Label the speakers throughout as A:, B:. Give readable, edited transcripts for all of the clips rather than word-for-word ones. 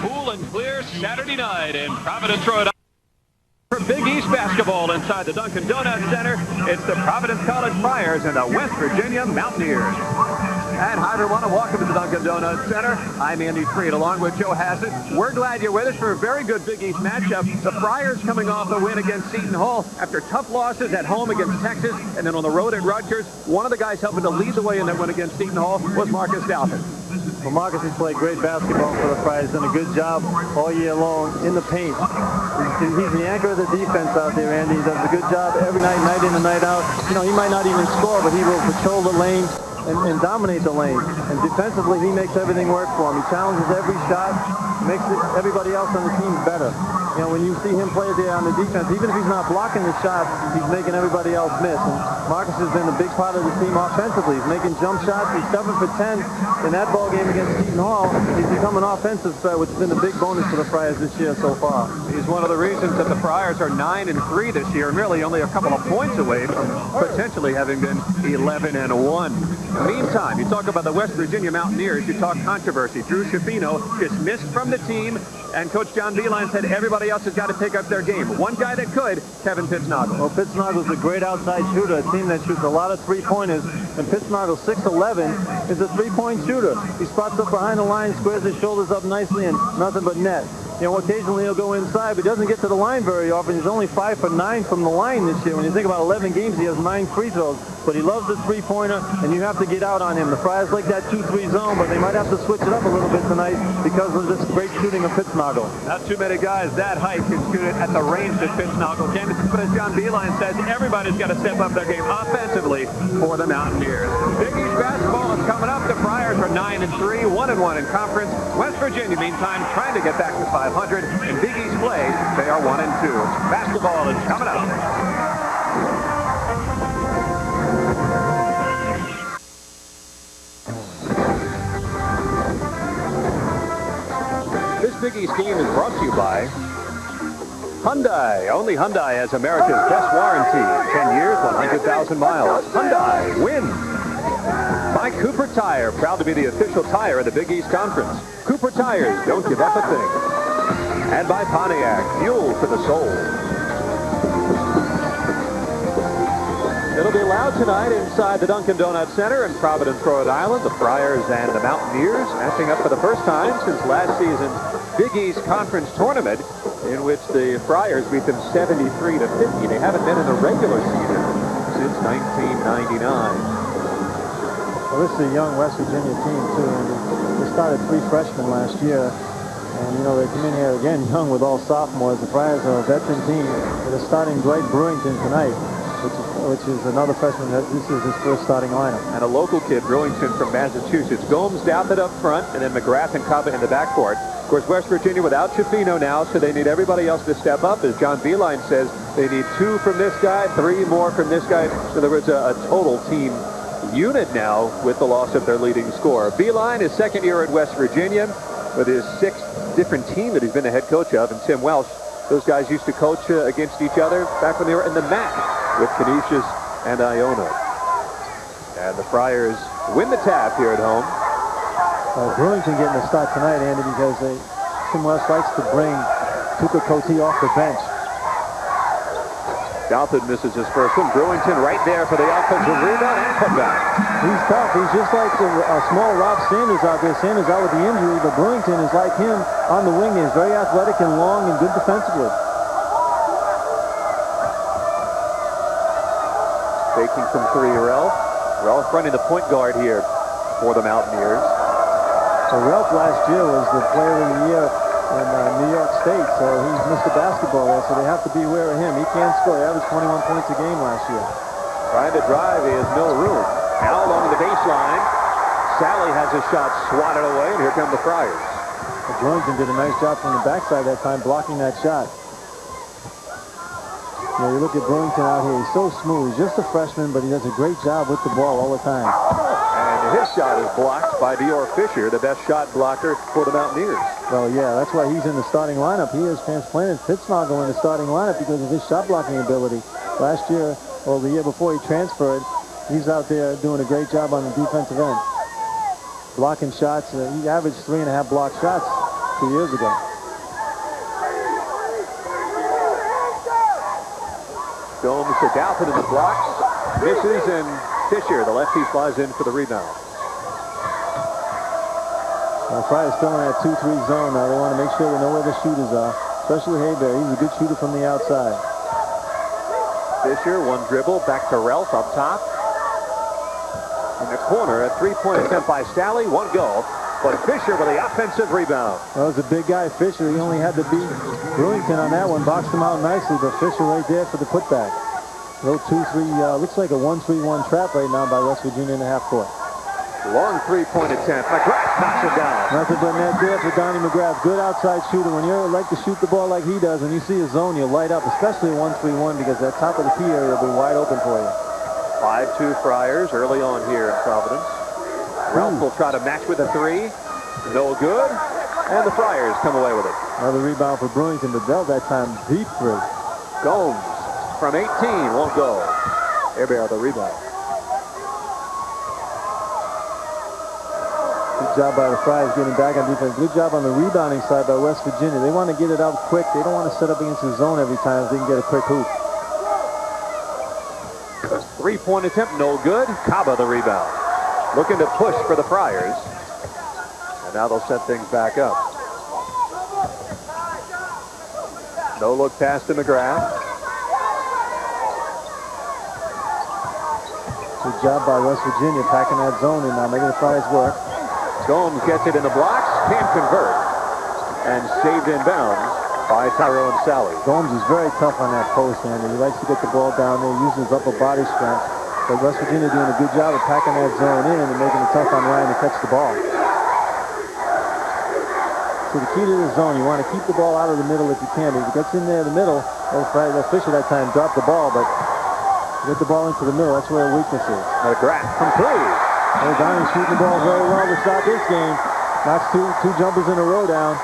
A: cool and clear Saturday night in Providence, Rhode Island. For Big East basketball inside the Dunkin' Donuts Center, it's the Providence College Friars and the West Virginia Mountaineers. And hi everyone, and welcome to the Dunkin' Donuts Center. I'm Andy Freed along with Joe Hassett. We're glad you're with us for a very good Big East matchup. The Friars coming off a win against Seton Hall after tough losses at home against Texas and then on the road at Rutgers. One of the guys helping to lead the way in that win against Seton Hall was Marcus Dalton.
B: Well, Marcus has played great basketball for the Friars, done a good job all year long in the paint. He's the anchor of the defense out there, Andy. He does a good job every night, night in and night out. You know, he might not even score, but he will patrol the lane and dominate the lane. And defensively, he makes everything work for him. He challenges every shot, makes everybody else on the team better. You know, when you see him play there on the defense, even if he's not blocking the shots, he's making everybody else miss. And Marcus has been a big part of the team offensively. He's making jump shots. He's 7 for 10 in that ball game against Seton Hall. He's become an offensive threat, which has been a big bonus for the Friars this year so far.
A: He's one of the reasons that the Friars are 9-3 this year, and really only a couple of points away from potentially having been 11-1. Meantime, you talk about the West Virginia Mountaineers, you talk controversy. Drew Shefino just missed from the team, and Coach John Beilein said everybody else has got to pick up their game. One guy that could, Kevin Pittsnogle.
B: Well, Pittsnogle's a great outside shooter, a team that shoots a lot of three-pointers, and Pittsnogle, 6'11", is a three-point shooter. He spots up behind the line, squares his shoulders up nicely, and nothing but net. You know, occasionally he'll go inside, but he doesn't get to the line very often. He's only 5 for 9 from the line this year. When you think about 11 games, he has 9 free throws. But he loves the three-pointer, and you have to get out on him. The Friars like that 2-3 zone, but they might have to switch it up a little bit tonight because of this great shooting of Pittsnogle.
A: Not too many guys that height can shoot it at the range that Pittsnogle can. But as John Beilein says, everybody's got to step up their game offensively for the Mountaineers. Big East basketball is coming up. The Friars are 9-3, 1-1 in conference. West Virginia, meantime, trying to get back to 500. In Big East play, they are 1-2. Basketball is coming up. This Big East game is brought to you by Hyundai. Only Hyundai has America's best warranty. 10 years, 100,000 miles. Hyundai wins. By Cooper Tire, proud to be the official tire of the Big East Conference. Cooper Tires, don't give up a thing. And by Pontiac, fuel for the soul. It'll be loud tonight inside the Dunkin' Donuts Center in Providence, Rhode Island. The Friars and the Mountaineers matching up for the first time since last season's Big East Conference tournament, in which the Friars beat them 73-50. They haven't been in the regular season since 1999.
B: Well, this is a young West Virginia team, too. And they started 3 freshmen last year. And, you know, they come in here again young with all sophomores. The Friars are a veteran team. They're starting Dwight Brewington tonight, which is another freshman. This is his first starting lineup.
A: And a local kid, Brewington from Massachusetts. Gomes down it up front, and then McGrath and Kabba in the backcourt. Of course, West Virginia without Shefino now, so they need everybody else to step up. As John Beilein says, they need 2 from this guy, 3 more from this guy. So there was a total team unit now with the loss of their leading scorer. Beilein is second year at West Virginia with his 6th different team that he's been the head coach of, and Tim Welsh. Those guys used to coach against each other back when they were in the MAC with Canisius and Iona. And the Friars win the tap here at home.
B: Brewington getting a start tonight, Andy, because Tim Welsh likes to bring Tuka Koti off the bench.
A: Dalton misses his first one. Brewington right there for the offensive rebound and putback.
B: He's tough. He's just like a small Rob Sanders out there. Sanders out with the injury, but Brewington is like him on the wing. He's very athletic and long and good defensively.
A: Taking from 3, Ralph running the point guard here for the Mountaineers.
B: So Ralph last year was the player of the year in New York State, so he's Mr. Basketball there, so they have to be aware of him. He can score. He averaged 21 points a game last year.
A: Trying to drive, he has no room. Now along the baseline, Sally has his shot swatted away, and here come the Friars.
B: Well, Jordan did a nice job from the backside that time, blocking that shot. You know, you look at Brewington out here, he's so smooth. He's just a freshman, but he does a great job with the ball all the time.
A: And his shot is blocked by Dior Fisher, the best shot blocker for the Mountaineers.
B: Well, yeah, that's why he's in the starting lineup. He has transplanted Pittsnogle in the starting lineup because of his shot blocking ability. Last year, or the year before he transferred, he's out there doing a great job on the defensive end. Blocking shots. He averaged 3.5 block shots 2 years ago.
A: Gomes to Dalton in the blocks. Misses, and Fisher, the lefty, flies in for the rebound.
B: Well, Friars still in that 2-3 zone now. They want to make sure they know where the shooters are, especially Hayberry. He's a good shooter from the outside.
A: Fisher, one dribble, back to Ralph up top. In the corner, a three-point attempt by Sally, one goal. But Fisher with the offensive rebound.
B: That was a big guy, Fisher. He only had to beat Brewington on that one. Boxed him out nicely, but Fisher right there for the putback. Little 2-3, looks like a 1-3-1 trap right now by West Virginia in the half court.
A: Long three-point attempt. McGrath knocks it down.
B: Nothing but net there for Donnie McGrath. Good outside shooter. When you like to shoot the ball like he does, and you see a zone, you light up, especially a 1-3-1, because that top of the key area will be wide open for you.
A: 5-2 Friars early on here in Providence. Ralph will try to match with a three. No good. And the Friars come away with it.
B: Another rebound for Brewington, but Bell that time deep three.
A: Gomes from 18 won't go. Hayberry the rebound.
B: Good job by the Friars getting back on defense. Good job on the rebounding side by West Virginia. They want to get it out quick. They don't want to set up against the zone every time if they can get a quick hoop.
A: Three-point attempt, no good. Kabba the rebound. Looking to push for the Friars. And now they'll set things back up. No look pass to McGrath.
B: Good job by West Virginia packing that zone in now, making the Friars work.
A: Gomes gets it in the blocks, can't convert. And saved in bounds by Tyrone Sally.
B: Gomes is very tough on that post, and he likes to get the ball down there, using his upper body strength. But West Virginia doing a good job of packing that zone in and making it tough on Ryan to catch the ball. So the key to the zone, you want to keep the ball out of the middle if you can. If it gets in there in the middle, Fisher that time dropped the ball, but get the ball into the middle, that's where the weakness is.
A: McGrath from three.
B: Donnie's shooting the ball very well to start this game. Knocks two jumpers in a row down.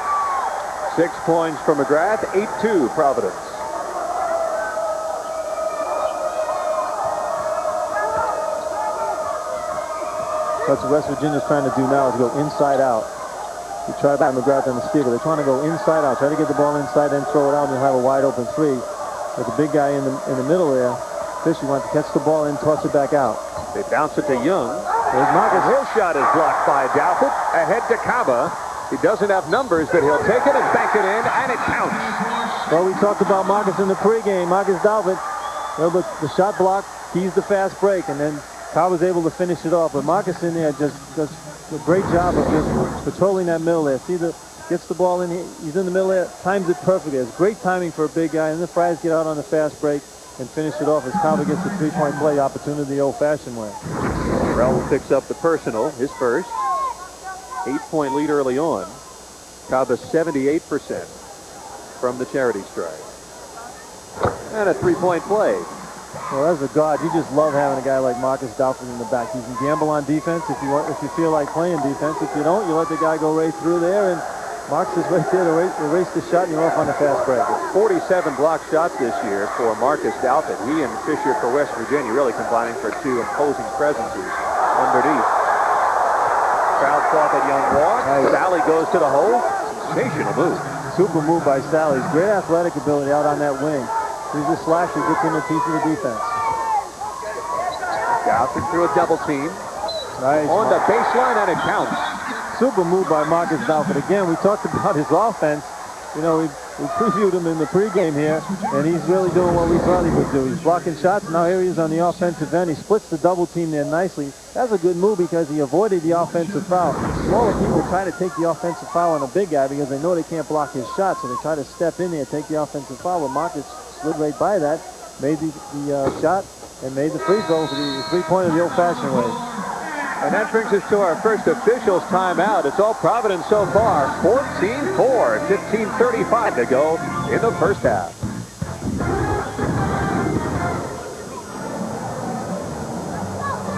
A: 6 points for McGrath, 8-2 Providence.
B: That's what West Virginia's trying to do now, is go inside out. You try by McGrath on the steal, but they're trying to go inside out. Try to get the ball inside, then throw it out, and you'll have a wide open three. With the big guy in the middle there, Fisher wants to catch the ball and toss it back out.
A: They bounce it to Young. There's Marcus. His shot is blocked by Dalford. Ahead to Kabba. He doesn't have numbers, but he'll take it and bank it in, and it counts.
B: Well, we talked about Marcus in the pregame. Marcus Dalford, the shot block, keys the fast break, and then Kabba's able to finish it off. But Marcus in there just does a great job of just patrolling that middle there. See, gets the ball in, he's in the middle there, times it perfectly. It's great timing for a big guy, and the Friars get out on the fast break and finish it off as Kabba gets the three-point play opportunity the old-fashioned way.
A: Ralph picks up the personal, his first. 8-point lead early on. Kabba 78% from the charity stripe. And a three-point play.
B: Well, as a guard, you just love having a guy like Marcus Dalford in the back. You can gamble on defense if you feel like playing defense. If you don't, you let the guy go right through there, and Marcus is right there to erase the shot, and you're off on the fast break. 47 block shots this year for Marcus Dalford. He and Fisher for West Virginia really combining for two imposing presences underneath. Crowd saw that Young walk. Nice. Sally goes to the hole. Sensational move. Super move by Sally. Great athletic ability out on that wing. He's a slasher, gets in a piece of the defense. Dalford through a double team. Nice. On the baseline, and it counts. Super move by Marcus Dalford. Again, we talked about his offense. You know, we previewed him in the pregame here, and he's really doing what we thought he would do. He's blocking shots. Now here he is on the offensive end. He splits the double team there nicely. That's a good move because he avoided the offensive foul. Smaller people try to take the offensive foul on a big guy because they know they can't block his shot, so they try to step in there, take the offensive foul. But Marcus slid right by that, made the shot, and made the free throw for the three-pointer the old-fashioned way. And that brings us to our first officials timeout. It's all Providence so far. 14-4, 15:35 to go in the first half.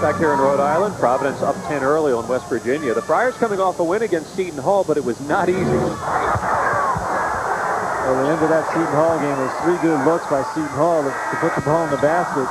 B: Back here in Rhode Island, Providence up 10 early on West Virginia. The Friars coming off a win against Seton Hall, but it was not easy. Well, the end of that Seton Hall game was 3 good looks by Seton Hall to put the ball in the basket.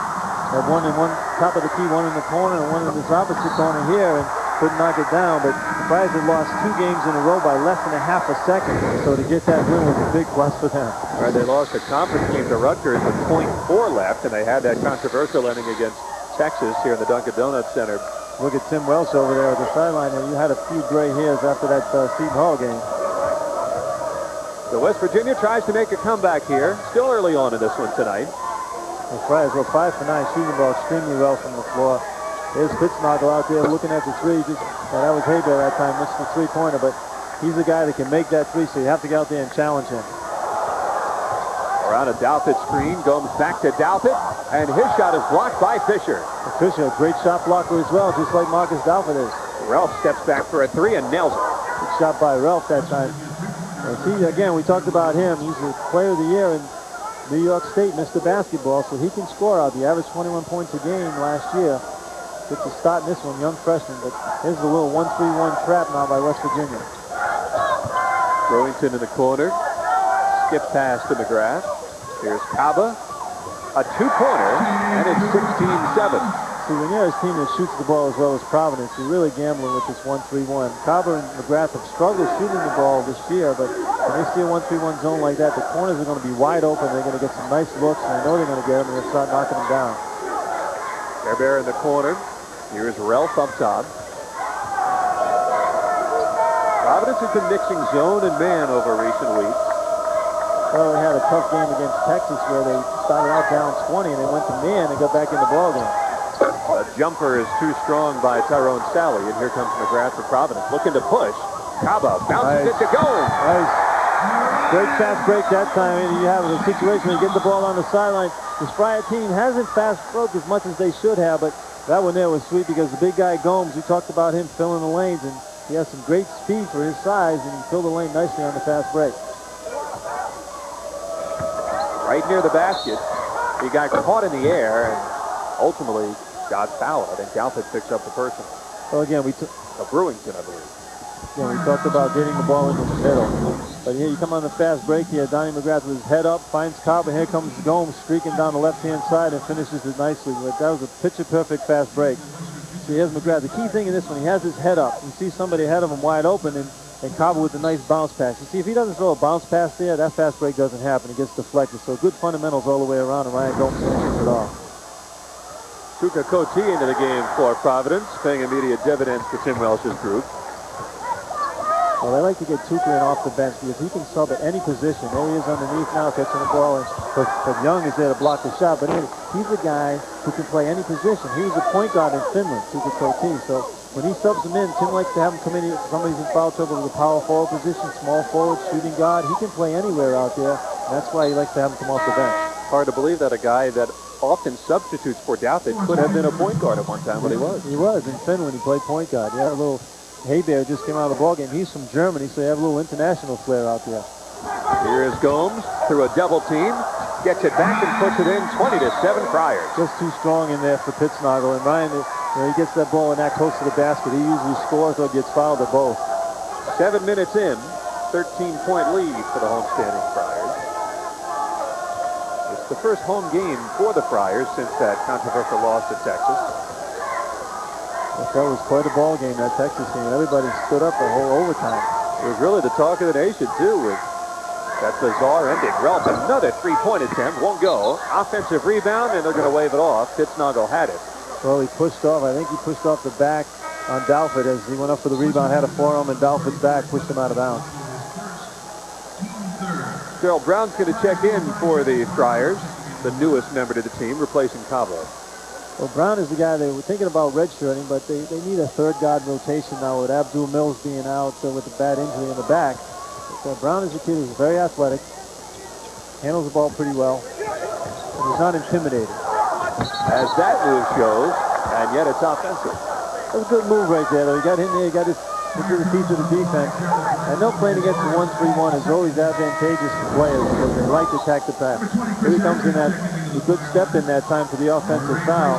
B: Had one in one top of the key, one in the corner, and one in this opposite corner here. And couldn't knock it down, but the Friars had lost 2 games in a row by less than a half a second. So to get that win was a big plus for them.
A: All right, they lost a conference game to Rutgers with .4 left, and they had that controversial inning against Texas here in the Dunkin' Donuts Center.
B: Look at Tim Welsh over there at the sideline, and you had a few gray hairs after that Seton Hall game.
A: So West Virginia tries to make a comeback here. Still early on in this one tonight.
B: The Friars were 5 for 9, shooting the ball extremely well from the floor. There's Spitznagel out there looking at the three. That was Haber that time, missed the three-pointer, but he's the guy that can make that three, so you have to get out there and challenge him.
A: Around a Douthit screen, Gomes back to Douthit, and his shot is blocked by Fisher.
B: Fisher, a great shot blocker as well, just like Marcus Douthit is.
A: Ralph steps back for a three and nails it.
B: Good shot by Ralph that time. And see, again, we talked about him. He's the player of the year in New York State, Mr. Basketball, so he can score out. He averaged 21 points a game last year. Gets a start in this one, young freshman, but here's a little 1-3-1 trap now by West Virginia.
A: Brewington in the corner. Skip pass to McGrath. Here's Kabba. A two-pointer, and it's 16-7.
B: See, when you're a team that shoots the ball as well as Providence, you're really gambling with this 1-3-1. Kabba and McGrath have struggled shooting the ball this year, but when they see a 1-3-1 zone like that, the corners are going to be wide open. They're going to get some nice looks, and I know they're going to get them, and they'll start knocking them down.
A: Bear in the corner. Here's Ralph up top. Providence has been mixing zone and man over recent weeks.
B: Well, they had a tough game against Texas where they started out down 20 and they went to man and got back in the ball game.
A: A jumper is too strong by Tyrone Sally, and here comes McGrath for Providence. Looking to push. Kabba bounces it to Gomes.
B: Nice. Great fast break that time. And you have a situation where you get the ball on the sideline. This Friar team hasn't fast broke as much as they should have, but that one there was sweet because the big guy Gomes, we talked about him filling the lanes, and he has some great speed for his size, and he filled the lane nicely on the fast break.
A: Right near the basket. He got caught in the air and ultimately got fouled. I think Douthit picks up the person.
B: Well, again,
A: Brewington, I believe.
B: Yeah, we talked about getting the ball into the middle. But here you come on the fast break here. Donnie McGrath with his head up, finds Kabba. Here comes Gomes streaking down the left-hand side and finishes it nicely. That was a picture-perfect fast break. See, here's McGrath. The key thing in this one, he has his head up. You see somebody ahead of him wide open, and Kabba with a nice bounce pass. You see, if he doesn't throw a bounce pass there, that fast break doesn't happen. It gets deflected. So good fundamentals all the way around, and Ryan Gomes finishes it off.
A: Sheiku Kabba into the game for Providence, paying immediate dividends to Tim Welsh's group.
B: Well, they like to get Tuca in off the bench because he can sub at any position. There he is underneath now, catching the ball. But Young is there to block the shot. But he's a guy who can play any position. He was a point guard in Finland, Sheiku Kabba. So when he subs him in, Tim likes to have him come in. If somebody's in foul trouble with a power forward position, small forward, shooting guard. He can play anywhere out there. And that's why he likes to have him come off the bench.
A: Hard to believe that a guy that often substitutes for Douthit could have been a point guard at one time, but he was.
B: He was in Finland. He played point guard. He had a little Haybear just came out of the ballgame. He's from Germany, so they have a little international flair out there.
A: Here is Gomes through a double team. Gets it back and puts it in. 20-7 Friars.
B: Just too strong in there for Spitznagel. And Ryan, he gets that ball in that close to the basket. He usually scores or gets fouled or both.
A: 7 minutes in. 13-point lead for the homestanding Friars. It's the first home game for the Friars since that controversial loss to Texas.
B: That was quite a ball game, that Texas team. Everybody stood up the whole overtime.
A: It was really the talk of the nation, too, with that bizarre ending. Ralph, another three-point attempt, won't go. Offensive rebound, and they're going to wave it off. Spitznagel had it.
B: Well, he pushed off. I think he pushed off the back on Douthit as he went up for the rebound, had a forearm, and Douthit's back pushed him out of bounds.
A: Gerald Brown's going to check in for the Friars, the newest member to the team, replacing Kabba.
B: Well, Brown is the guy they were thinking about redshirting, but they need a third guard rotation now with Abdul Mills being out with a bad injury in the back. But, Brown is a kid who's very athletic, handles the ball pretty well, and he's not intimidated.
A: As that move shows, and yet it's offensive.
B: That was a good move right there, though. He got in there, he got into the teeth of the defense. I know playing against the 1-3-1 is always advantageous for players because they like to attack the pass. Here he comes in that a good step in that time for the offensive foul.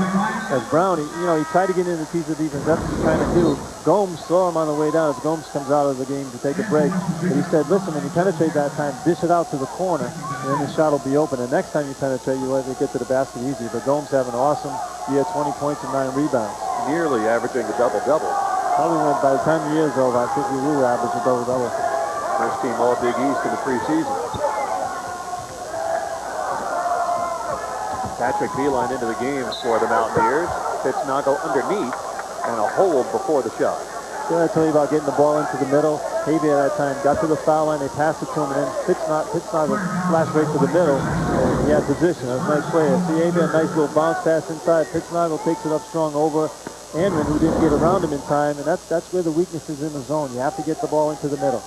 B: As Brown, he tried to get into the teeth of the defense. That's what he's trying to do. Gomes saw him on the way down as Gomes comes out of the game to take a break. But he said, listen, when you penetrate that time, dish it out to the corner, and then the shot will be open. And next time you penetrate, you let it get to the basket easy. But Gomes having an awesome year, 20 points and 9 rebounds.
A: Nearly averaging a double-double.
B: Probably when by the time the year's over, I think we will average a double-double.
A: First team all Big East in the preseason. Patrick Beeline into the game for the Mountaineers. Pittsnoggle underneath and a hold before the shot.
B: Did I tell you about getting the ball into the middle? Havey at that time got to the foul line, they passed it to him, and then Pittsnoggle flashed right to the middle, and he had position. That was a nice play. See Havey, a nice little bounce pass inside. Pittsnoggle takes it up strong over Andren, who didn't get around him in time, and that's where the weakness is in the zone. You have to get the ball into the middle.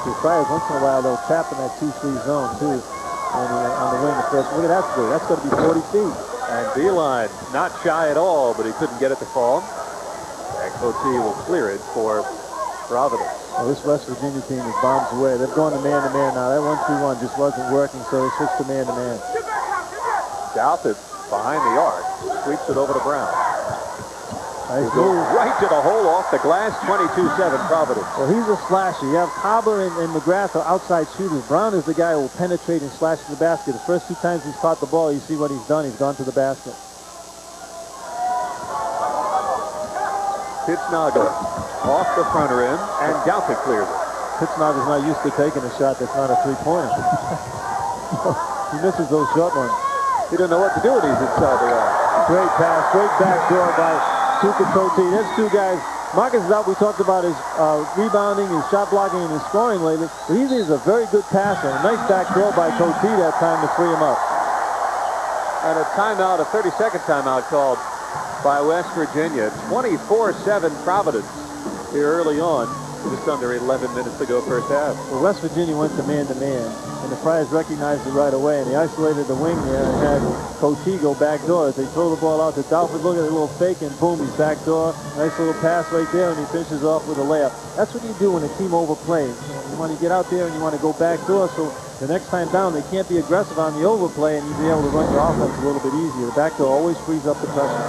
B: The Friars once in a while they'll trap in that 2-3 zone too, on the wing. Look at that score. That's going to be 40 feet.
A: And Beeline not shy at all, but he couldn't get it to fall. And Coty will clear it for Providence.
B: Well, this West Virginia team is bombs away. They've gone to man-to-man now. That 1-2-1 just wasn't working, so they switched to man-to-man.
A: South is behind the arc. Sweeps it over to Brown.
B: Nice move.
A: Right to the hole off the glass, 22-7 Providence.
B: Well, he's a slasher. You have Kabba and McGrath are outside shooters. Brown is the guy who will penetrate and slash to the basket. The first 2 times he's caught the ball, you see what he's done. He's gone to the basket.
A: Pittsnoggle off the front rim, and Douthit clears it.
B: Pittsnoggle's not used to taking a shot that's not a three-pointer. He misses those short ones.
A: He doesn't know what to do when he's inside the arc.
B: Great pass, great backdoor by Sheiku Kabba. There's 2 guys. Marcus is out. We talked about his rebounding, his shot blocking, and his scoring lately. But he is a very good passer. A nice backdoor by Coty that time to free him up.
A: And a timeout, a 30-second timeout called by West Virginia. 24-7 Providence here early on. Just under 11 minutes to go first half.
B: Well, West Virginia went to man-to-man, and the Friars recognized it right away, and they isolated the wing there and had Coty go backdoor. As they throw the ball out to Douthit, look at the little fake, and boom, he's backdoor. Nice little pass right there, and he finishes off with a layup. That's what you do when a team overplays. You want to get out there and you want to go backdoor, so the next time down they can't be aggressive on the overplay, and you'll be able to run your offense a little bit easier. The backdoor always frees up the pressure.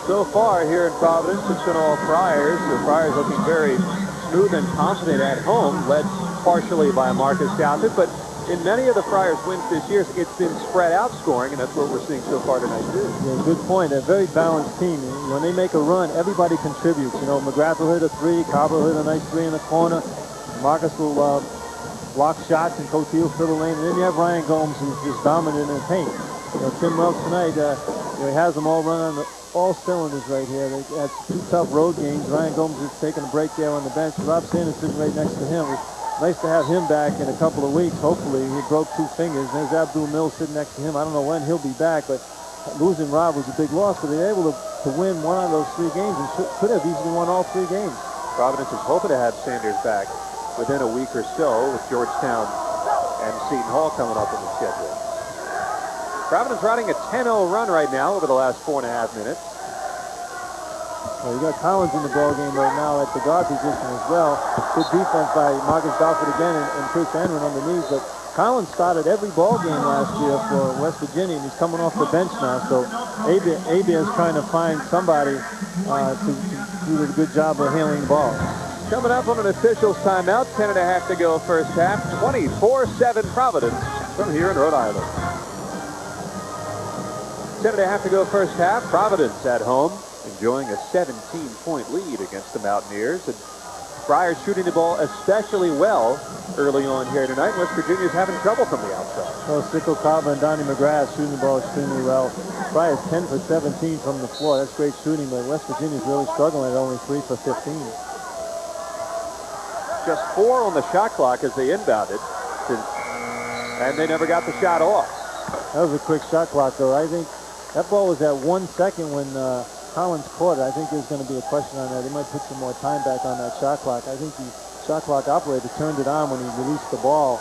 A: So far here in Providence, it's been all Friars. The Friars looking very smooth and confident at home, led partially by Marcus Douthit, but in many of the Friars wins this year, it's been spread out scoring, and that's what we're seeing so far tonight too.
B: Yeah, good point. A very balanced team. When they make a run, everybody contributes. You know, McGrath will hit a 3, Kabba will hit a nice 3 in the corner. Marcus will block shots, and Coty will fill the lane. And then you have Ryan Gomes, who's just dominant in the paint. You know, Tim Welch tonight, he has them all running on all cylinders right here. They had 2 tough road games. Ryan Gomes is taking a break there on the bench. Rob Sanders sitting right next to him. It's nice to have him back in a couple of weeks. Hopefully, he broke 2 fingers. There's Abdul Mills sitting next to him. I don't know when he'll be back, but losing Rob was a big loss. But they were able to win 1 out of those 3 games, and could have easily won all 3 games.
A: Providence is hoping to have Sanders back within a week or so, with Georgetown and Seton Hall coming up in the schedule. Providence riding a 10-0 run right now over the last 4.5 minutes.
B: Well, you got Collins in the ball game right now at the guard position as well. Good defense by Marcus Douthit again, and Chris Andren underneath. But Collins started every ball game last year for West Virginia, and he's coming off the bench now. So Abia is trying to find somebody to do a good job of handling the ball.
A: Coming up on an official's timeout, 10.5 to go first half. 24-7 Providence from here in Rhode Island. 10.5 to go first half. Providence at home, enjoying a 17-point lead against the Mountaineers. And Friars shooting the ball especially well early on here tonight. West Virginia's having trouble from the outside.
B: Well, Sheiku Kabba and Donnie McGrath shooting the ball extremely well. Friars 10 for 17 from the floor. That's great shooting, but West Virginia's really struggling at only 3 for 15.
A: Just 4 on the shot clock as they inbounded, and they never got the shot off.
B: That was a quick shot clock, though. I think that ball was at 1 second when Collins caught it. I think there's going to be a question on that. They might put some more time back on that shot clock. I think the shot clock operator turned it on when he released the ball.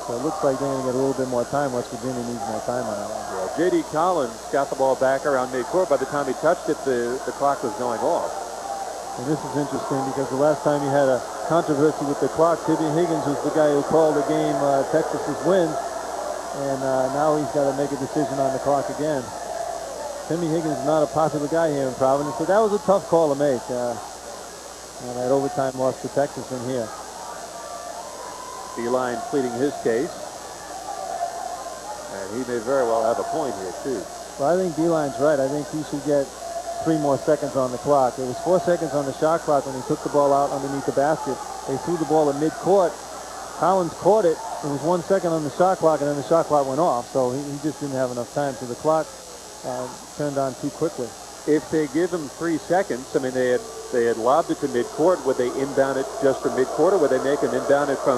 B: So it looks like they're going to get a little bit more time. West Virginia needs more time on that one.
A: Yeah, J.D. Collins got the ball back around midcourt. By the time he touched it, the clock was going off.
B: And this is interesting because the last time you had a controversy with the clock, Timmy Higgins was the guy who called the game Texas's win. And now he's got to make a decision on the clock again. Timmy Higgins is not a popular guy here in Providence, so that was a tough call to make. And that overtime loss to Texas in here. Beeline pleading his case. And he may very well have a point here, too. Well, I think Beeline's right. I think he should get 3 more seconds on the clock. It was 4 seconds on the shot clock when he took the ball out underneath the basket. They threw the ball at mid-court. Collins caught it. It was 1 second on the shot clock, and then the shot clock went off. So he just didn't have enough time. So the clock turned on too quickly.
A: If they give him 3 seconds, I mean, they had lobbed it to midcourt. Would they inbound it just from midcourt, or would they make him inbound it from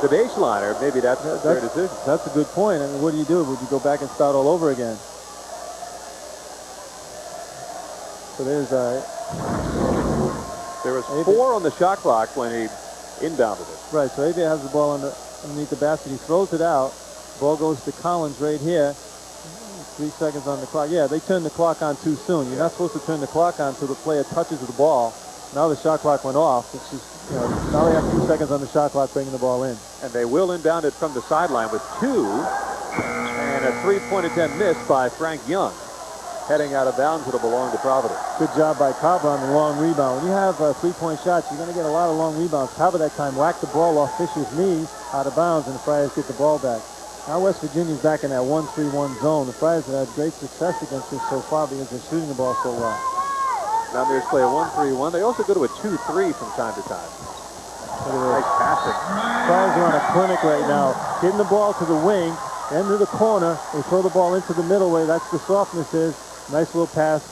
A: the baseline? Or maybe that's their decision.
B: That's a good point. I mean, what do you do? Would you go back and start all over again? So there's
A: there was 4 on the shot clock when he inbounded it.
B: Right, so Abia has the ball underneath the basket. He throws it out. Ball goes to Collins right here. 3 seconds on the clock. Yeah, they turned the clock on too soon. You're not supposed to turn the clock on until the player touches the ball. Now the shot clock went off. It's just, now they have 2 seconds on the shot clock bringing the ball in.
A: And they will inbound it from the sideline with 2. And a 3-point attempt missed by Frank Young. Heading out of bounds, it'll belong to Providence.
B: Good job by Kabba on the long rebound. When you have 3-point shots, you're going to get a lot of long rebounds. Kabba that time whacked the ball off Fisher's knee out of bounds, and the Friars get the ball back. Now West Virginia's back in that 1-3-1 zone. The Friars have had great success against this so far because they're shooting the ball so well.
A: Mountaineers play a 1-3-1. They also go to a 2-3 from time to time. Nice passing.
B: Friars are on a clinic right now. Getting the ball to the wing, then to the corner. They throw the ball into the middle where that's the softness is. Nice little pass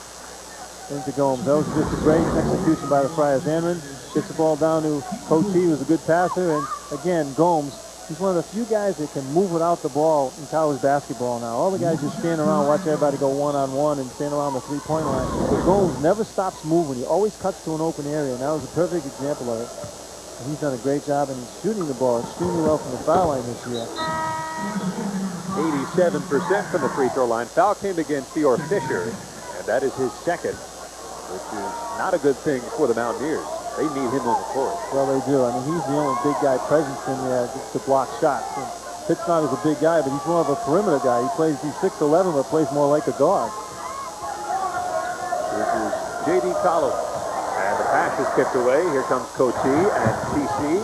B: into Gomes. That was just a great execution by the Friars. Anron gets the ball down to Coach T, who's a good passer. And again, Gomes, he's one of the few guys that can move without the ball in college basketball now. All the guys just stand around, watch everybody go one-on-one and stand around the 3-point line. But Gomes never stops moving. He always cuts to an open area, and that was a perfect example of it. And he's done a great job, and he's shooting the ball extremely well from the foul line this year.
A: 87% from the free throw line. Foul came against Theodore Fisher, and that is his second, which is not a good thing for the Mountaineers. They need him on the court.
B: Well, they do. I mean, he's the only big guy presence in there to block shots. And Pittsnoggle's a big guy, but he's more of a perimeter guy. He's 6'11", but plays more like a guard.
A: This is J.D. Collins. And the pass is kicked away. Here comes Coach T and TC.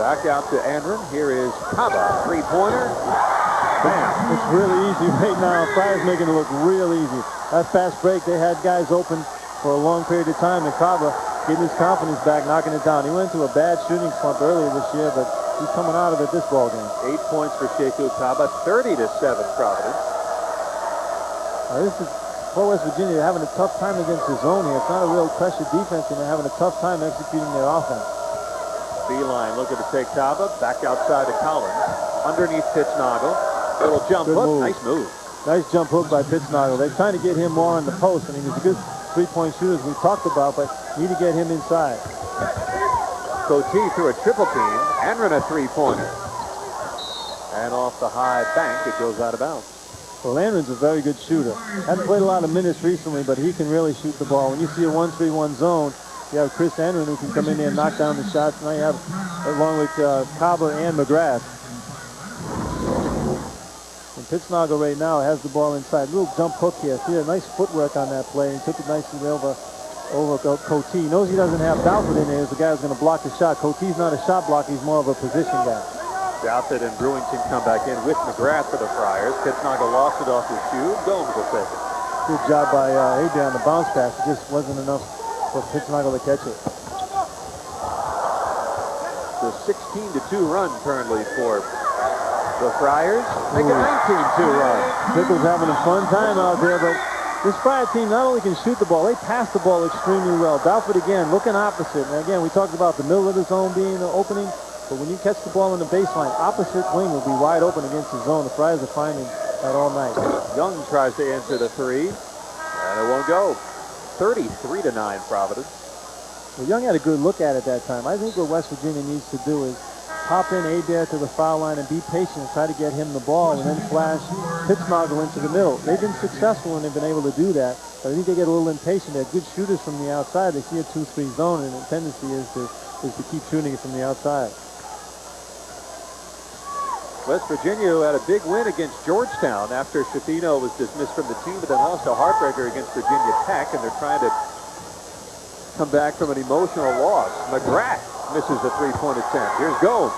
A: Back out to Anron. Here is Kabba, 3-pointer. Bam.
B: It's really easy right now. Friars making it look real easy. That fast break, they had guys open for a long period of time, and Kabba getting his confidence back, knocking it down. He went into a bad shooting slump earlier this year, but he's coming out of it this ball game.
A: 8 points for Sheiku Kabba, 30-7 Providence.
B: This is for West Virginia. They're having a tough time against the zone here. It's not a real pressure defense, and they're having a tough time executing their offense.
A: Beeline looking to take Kabba back outside to Collins. Underneath Pittsnoggle. Little jump
B: Good
A: hook.
B: move.
A: Nice move.
B: Nice jump hook by Pittsnoggle. They're trying to get him more on the post. I mean, he's a good 3-point shooter as we talked about, but need to get him inside.
A: Coach T through a triple team. Anron a 3-pointer. And off the high bank, it goes out of bounds.
B: Well, Anron's a very good shooter. Hasn't played a lot of minutes recently, but he can really shoot the ball. When you see a 1-3-1 zone, you have Chris Anron who can come in there and knock down the shots. Now you have, along with Kabba and McGrath. And Pittsnoggle right now has the ball inside. Little jump hook here. See a nice footwork on that play. He took it nicely over Cote. He knows he doesn't have Dalford in there as the guy who's going to block the shot. Cote's not a shot blocker. He's more of a position guy.
A: Dalford and Brewington come back in with McGrath for the Friars. Pittsnoggle lost it off his shoe. Gomes will take it.
B: Good job by A.J. on the bounce pass. It just wasn't enough for Pittsnoggle to catch it.
A: The 16-2 run currently for the Friars. Make a 19-2 run.
B: Pickle's having a fun time out there, but this Friar team not only can shoot the ball, they pass the ball extremely well. Dalford again looking opposite. And again, we talked about the middle of the zone being the opening, but when you catch the ball in the baseline, opposite wing will be wide open against the zone. The Friars are finding that all night.
A: Young tries to answer the 3, and it won't go. 33-9 Providence.
B: Well, Young had a good look at it that time. I think what West Virginia needs to do is pop in Adair to the foul line and be patient and try to get him the ball and then flash Pittsnoggle into the middle. They've been successful when they've been able to do that, but I think they get a little impatient. They're good shooters from the outside. They see a 2-3 zone, and the tendency is to keep shooting it from the outside.
A: West Virginia had a big win against Georgetown after Shafino was dismissed from the team, but then lost a heartbreaker against Virginia Tech, and they're trying to come back from an emotional loss. McGrath misses a 3-point attempt. Here's Gomes.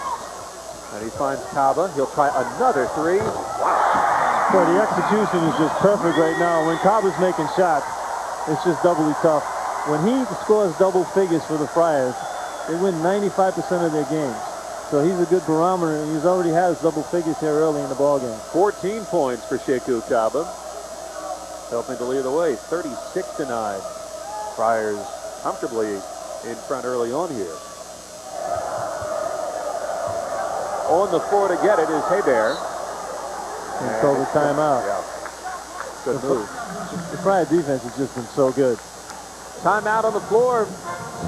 A: And he finds Kabba. He'll try another 3. Wow.
B: Boy, the execution is just perfect right now. When Kabba's making shots, it's just doubly tough. When he scores double figures for the Friars, they win 95% of their games. So he's a good barometer, and he's already has double figures here early in the ball game.
A: 14 points for Sheiku Kabba, helping to lead the way, 36-9. Friars comfortably in front early on here. On the floor to get it is Hebert.
B: And called the timeout.
A: Yeah. Good move.
B: The Friar defense has just been so good.
A: Timeout on the floor.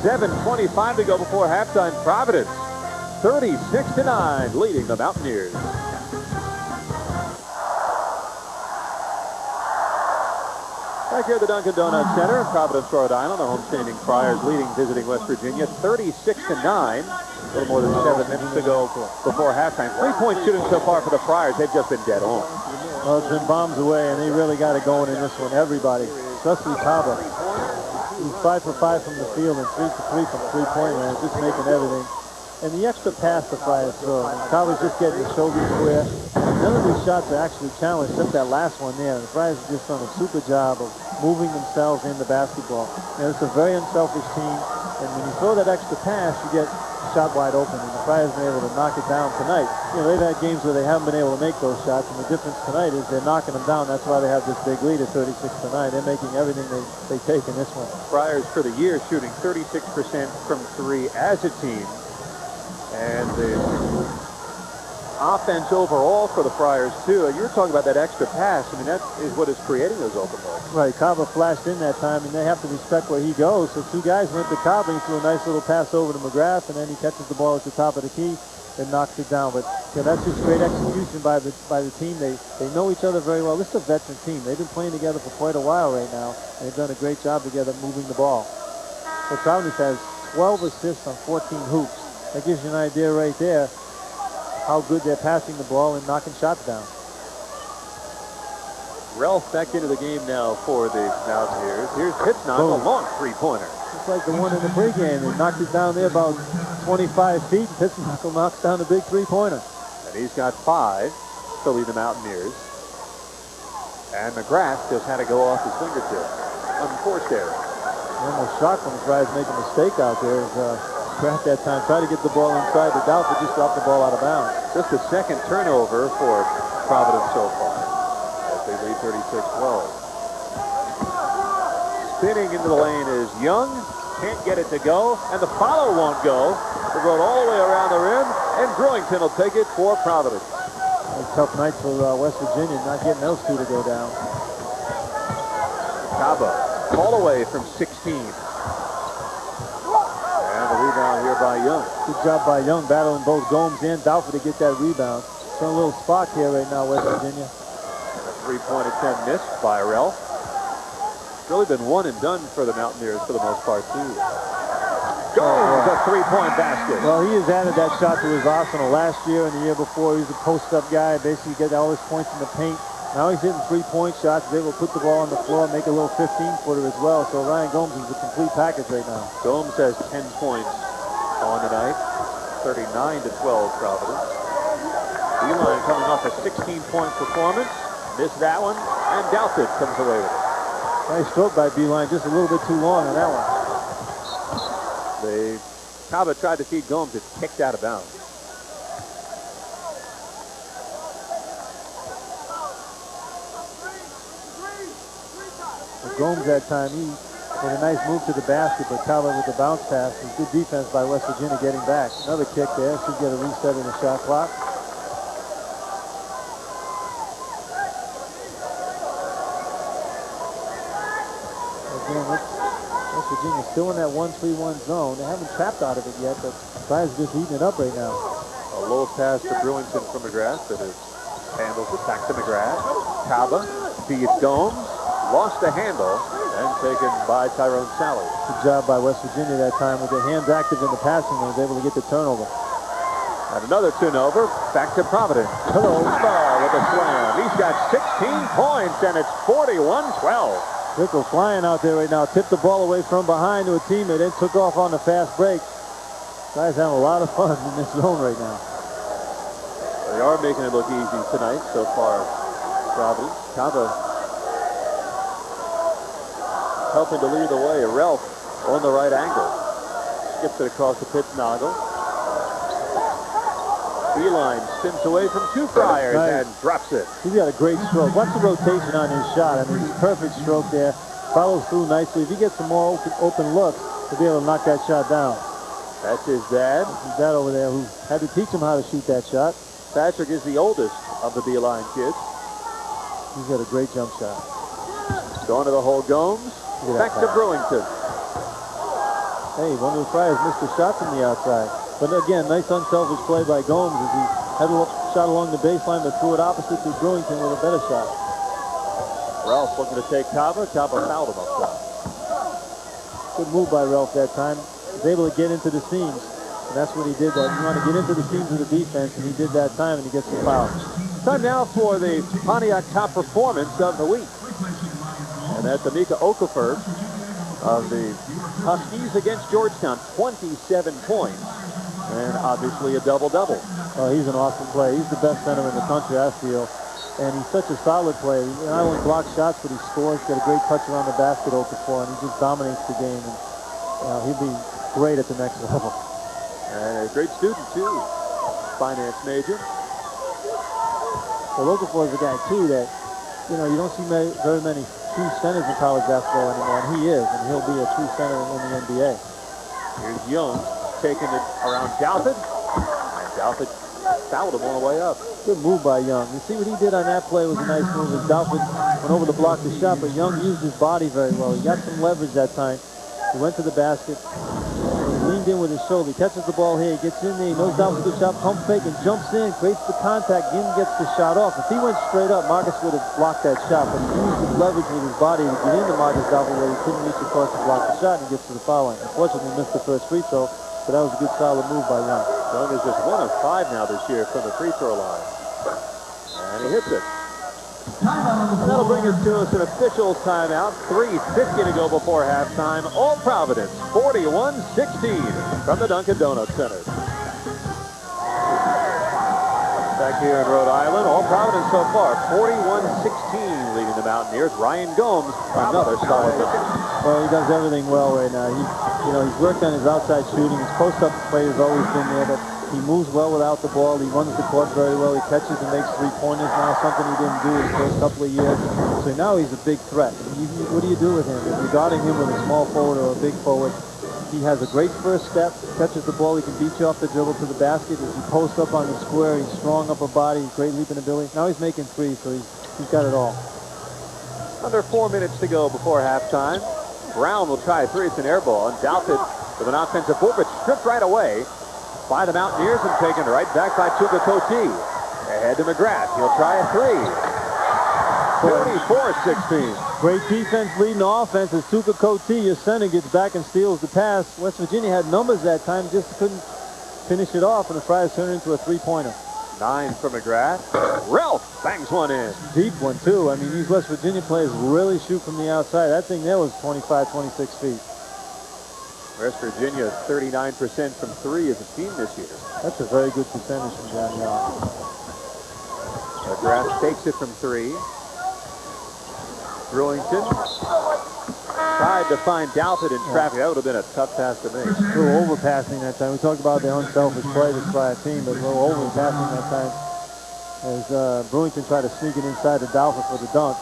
A: 7:25 to go before halftime. Providence, 36-9, leading the Mountaineers. Back here at the Dunkin' Donuts Center in Providence, Rhode Island, the homestanding Friars leading visiting West Virginia, 36-9. A little more than 7 minutes to go before halftime. 3-point shooting so far for the Friars. They've just been dead on.
B: Well, it's been bombs away, and they really got it going in this one. Everybody, especially Kabba. He's 5 for 5 from the field and 3 for 3 from three-point land, just making everything. And the extra pass the Friars throw. Kabba's just getting the shoulders square. None of these shots are actually challenged, except that last one there. The Friars have just done a super job of moving themselves in the basketball. You know, it's a very unselfish team, and when you throw that extra pass, you get shot wide open, and the Friars have been able to knock it down tonight. You know, they've had games where they haven't been able to make those shots, and the difference tonight is they're knocking them down. That's why they have this big lead at 36-9. They're making everything they take in this one.
A: Friars for the year shooting 36% from 3 as a team. And the offense overall for the Friars, too. You were talking about that extra pass. I mean, that is what is creating those open looks.
B: Right, Kabba flashed in that time, and they have to respect where he goes. So 2 guys went to Kabba, and he threw a nice little pass over to McGrath, and then he catches the ball at the top of the key and knocks it down. But you know, that's just great execution by the team. They know each other very well. This is a veteran team. They've been playing together for quite a while right now, and they've done a great job together moving the ball. So Providence has 12 assists on 14 hoops. That gives you an idea right there how good they're passing the ball and knocking shots down.
A: Ralph back into the game now for the Mountaineers. Here's Pittsnock, a long three-pointer.
B: Just like the one in the pregame. They knocked it down there about 25 feet. Pittsnock knocks down a big three-pointer.
A: And he's got 5 to lead the Mountaineers. And McGrath just had to go off his fingertip. Unforced error.
B: Almost shocked when the Friars make a mistake out there. McGrath that time tried to get the ball inside the doubt, but just dropped the ball out of bounds.
A: Just the second turnover for Providence so far, as they lead 36-12. Spinning into the lane is Young. Can't get it to go, and the follow won't go. It rolled all the way around the rim, and Brewington will take it for Providence.
B: A tough night for West Virginia, not getting those 2 to go down.
A: Kabba, call away from 16. Rebound here by Young.
B: Good job by Young, battling both Gomes and Dalford to get that rebound. Showing a little spot here right now, West Virginia.
A: A 3-point attempt missed by Ralph. It's really been one and done for the Mountaineers for the most part, too. Gomes, a 3-point basket.
B: Well, he has added that shot to his arsenal last year and the year before. He's a post-up guy, basically get all his points in the paint. Now he's hitting 3-point shots. He's able to put the ball on the floor and make a little 15-footer as well. So Ryan Gomes is a complete package right now.
A: Gomes has 10 points on the night. 39-12 Providence. Beeline coming off a 16-point performance. Missed that one, and Dalford comes away with it.
B: Nice stroke by Beeline, just a little bit too long on that one.
A: Kabba tried to feed Gomes. It kicked out of bounds.
B: Gomes that time, he made a nice move to the basket, but Kabba with the bounce pass. It was good defense by West Virginia getting back. Another kick there, should get a reset in the shot clock. Again, West Virginia still in that 1-3-1 zone. They haven't trapped out of it yet, but Friars just eating it up right now.
A: A low pass to Brewington from McGrath that handles it back to McGrath. Kabba feeds Gomes. Lost the handle and taken by Tyrone Sally.
B: Good job by West Virginia that time with their hands active in the passing and was able to get the turnover.
A: And another turnover back to Providence. Hello, Ball with a slam. He's got 16 points and it's 41-12.
B: Rickle flying out there right now. Tipped the ball away from behind to a teammate and took off on the fast break. Guys having a lot of fun in this zone right now.
A: They are making it look easy tonight so far Providence. Kabba helping to lead the way. Ralph on the right angle. Skips it across the pitch noggle. Beeline spins away from two Friars and drops it.
B: He's got a great stroke. Watch the rotation on his shot. I mean, it's a perfect stroke there. Follows through nicely. If he gets some more open looks, he'll be able to knock that shot down.
A: That's his dad.
B: His dad over there who had to teach him how to shoot that shot.
A: Patrick is the oldest of the Beeline kids.
B: He's got a great jump shot.
A: Going to the hole, Gomes. Back to Brewington.
B: Hey, one of the Friars missed a shot from the outside. But again, nice unselfish play by Gomes as he had a shot along the baseline, but threw it opposite to Brewington with a better shot.
A: Ralph looking to take Kabba. Kabba fouled him up top.
B: Good move by Ralph that time. He was able to get into the seams. And that's what he did. That you want to get into the seams of the defense, and he did that time, and he gets the foul.
A: Time now for the Pontiac top performance of the week. And that's Amika Okafor of the Huskies against Georgetown. 27 points. And obviously a double-double.
B: Oh, he's an awesome player. He's the best center in the country, I feel. And he's such a solid player. He not only blocks shots, but he scores. He's got a great touch around the basket, Okafor, and he just dominates the game. And he'll be great at the next level.
A: And a great student, too. Finance major.
B: Well, Okafor is a guy, too, that, you know, you don't see very many true centers in college basketball anymore, and he is, and he'll be a true center in the NBA.
A: Here's Young taking it around Douthit, and Douthit fouled him all the way up.
B: Good move by Young. You see what he did on that play was a nice move. As Douthit went over to block the shot, but Young used his body very well. He got some leverage that time. He went to the basket. He leaned in with his shoulder. He catches the ball here. He gets in there. He knows Douthit the shot. Pump fake and jumps in. Creates the contact. Young gets the shot off. If he went straight up, Marcus would have blocked that shot. But he used his leverage with his body to get into Marcus Douthit where he couldn't reach across to block the shot, and he gets to the foul line. Unfortunately, he missed the first free throw. So that was a good solid move by Young.
A: Young is just 1 of 5 now this year from the free throw line. And he hits it. That'll bring us to an official timeout. 3:50 to go before halftime. All Providence, 41-16 from the Dunkin' Donuts Center. Back here in Rhode Island, all Providence so far, 41-16 leading the Mountaineers. Ryan Gomes, another solid defense.
B: Well, he does everything well right now. He's worked on his outside shooting. His post-up play has always been there, but he moves well without the ball. He runs the court very well. He catches and makes three-pointers now, something he didn't do his first couple of years. So now he's a big threat. What do you do with him? If you're guarding him with a small forward or a big forward, he has a great first step, catches the ball, he can beat you off the dribble to the basket. If he posts up on the square, he's strong upper body, great leaping ability. Now he's making threes, so he's got it all.
A: Under 4 minutes to go before halftime. Brown will try a three. It's an air ball, and Douthit with an offensive board, but stripped right away by the Mountaineers and taken right back by Sheiku. Ahead to McGrath. He'll try a three. 44-16.
B: Great defense leading the offense as Sheiku, your center, gets back and steals the pass. West Virginia had numbers that time, just couldn't finish it off, and the Friars turned it into a three-pointer.
A: 9 for McGrath. Ralph bangs one in.
B: Deep one, too. I mean, these West Virginia players really shoot from the outside. That thing there was 25, 26 feet.
A: West Virginia, 39% from three as a team this year.
B: That's a very good percentage from down here.
A: McGrath takes it from three. Brewington tried to find Douthit in traffic. That would have been a tough pass to make.
B: A little overpassing that time. We talked about the unselfish play this Friar team, but a little overpassing that time as Brewington tried to sneak it inside to Douthit for the dunk.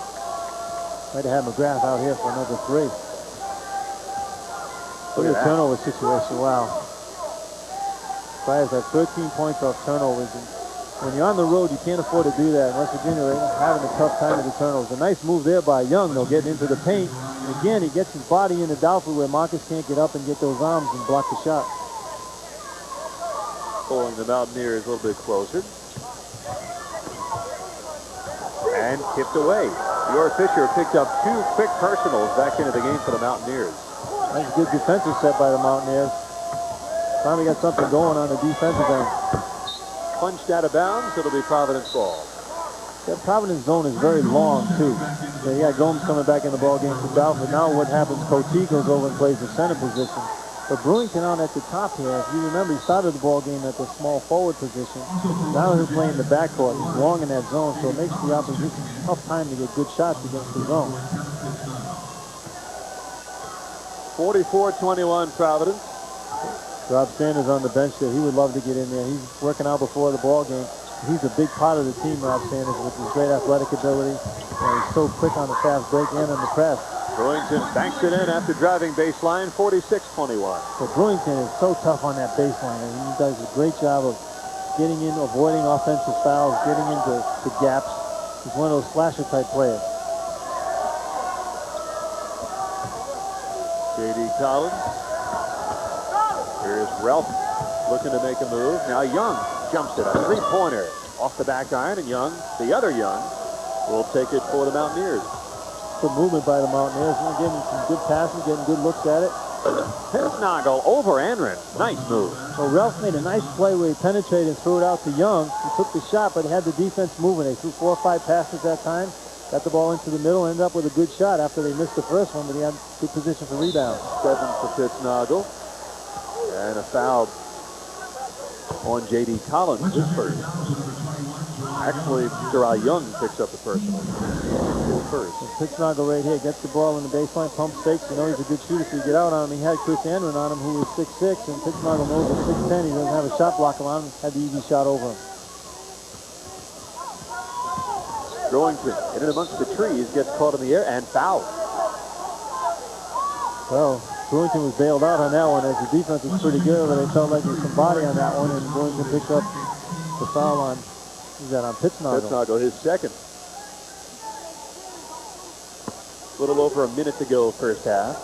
B: Might have had McGrath out here for another three. Look at the turnover situation. Wow. Friars have 13 points off turnovers. And when you're on the road, you can't afford to do that. And West Virginia are having a tough time with the turnovers. A nice move there by Young, though, getting into the paint. And again, he gets his body into Douthit where Marcus can't get up and get those arms and block the shot.
A: Pulling the Mountaineers a little bit closer. And tipped away. Yor Fisher picked up 2 quick personals back into the game for the Mountaineers.
B: That's a good defensive set by the Mountaineers. Finally got something going on the defensive end.
A: Punched out of bounds. It'll be Providence ball.
B: That Providence zone is very long, too. So you got Gomes coming back in the ball game for Douthit. Now what happens, Cote goes over and plays the center position. But Brewington on at the top here, if you remember, he started the ball game at the small forward position. Now he's playing the backcourt. He's long in that zone, so it makes the opposition a tough time to get good shots against the zone.
A: 44-21 Providence.
B: Rob Sanders on the bench there. He would love to get in there. He's working out before the ball game. He's a big part of the team, Rob Sanders, with his great athletic ability. He's so quick on the fast break and on the press.
A: Brewington banks it in after driving baseline, 46-21.
B: But Brewington is so tough on that baseline, and he does a great job of getting in, avoiding offensive fouls, getting into the gaps. He's one of those flasher-type players.
A: J.D. Collins. Here's Ralph looking to make a move. Now Young jumps it, a three-pointer off the back iron, and Young, the other Young, will take it for the Mountaineers.
B: Good movement by the Mountaineers. They're getting some good passes, getting good looks at it.
A: Pittsnoggle over Andren. Nice move.
B: So Ralph made a nice play where he penetrated and threw it out to Young. He took the shot, but he had the defense moving. They threw 4 or 5 passes that time. Got the ball into the middle, ended up with a good shot after they missed the first one, but he had good position for rebound.
A: 7 for Pittsnoggle. And a foul on J.D. Collins, his first. Actually, Jerry Young picks up the personal. First.
B: Pittsnoggle right here gets the ball in the baseline, pump fakes. You know he's a good shooter, so you get out on him. He had Chris Andren on him, who was 6'6", and Pittsnoggle knows at 6'10", he doesn't have a shot blocker on him. Had the easy shot over him.
A: Brewington in and amongst the trees, gets caught in the air and fouled.
B: Well, Brewington was bailed out on that one as the defense was pretty good, but they felt like there was some body on that one, and Brewington picked up the foul on, who's that, on Pittsnoggle.
A: Pittsnoggle, his second. A little over a minute to go first half.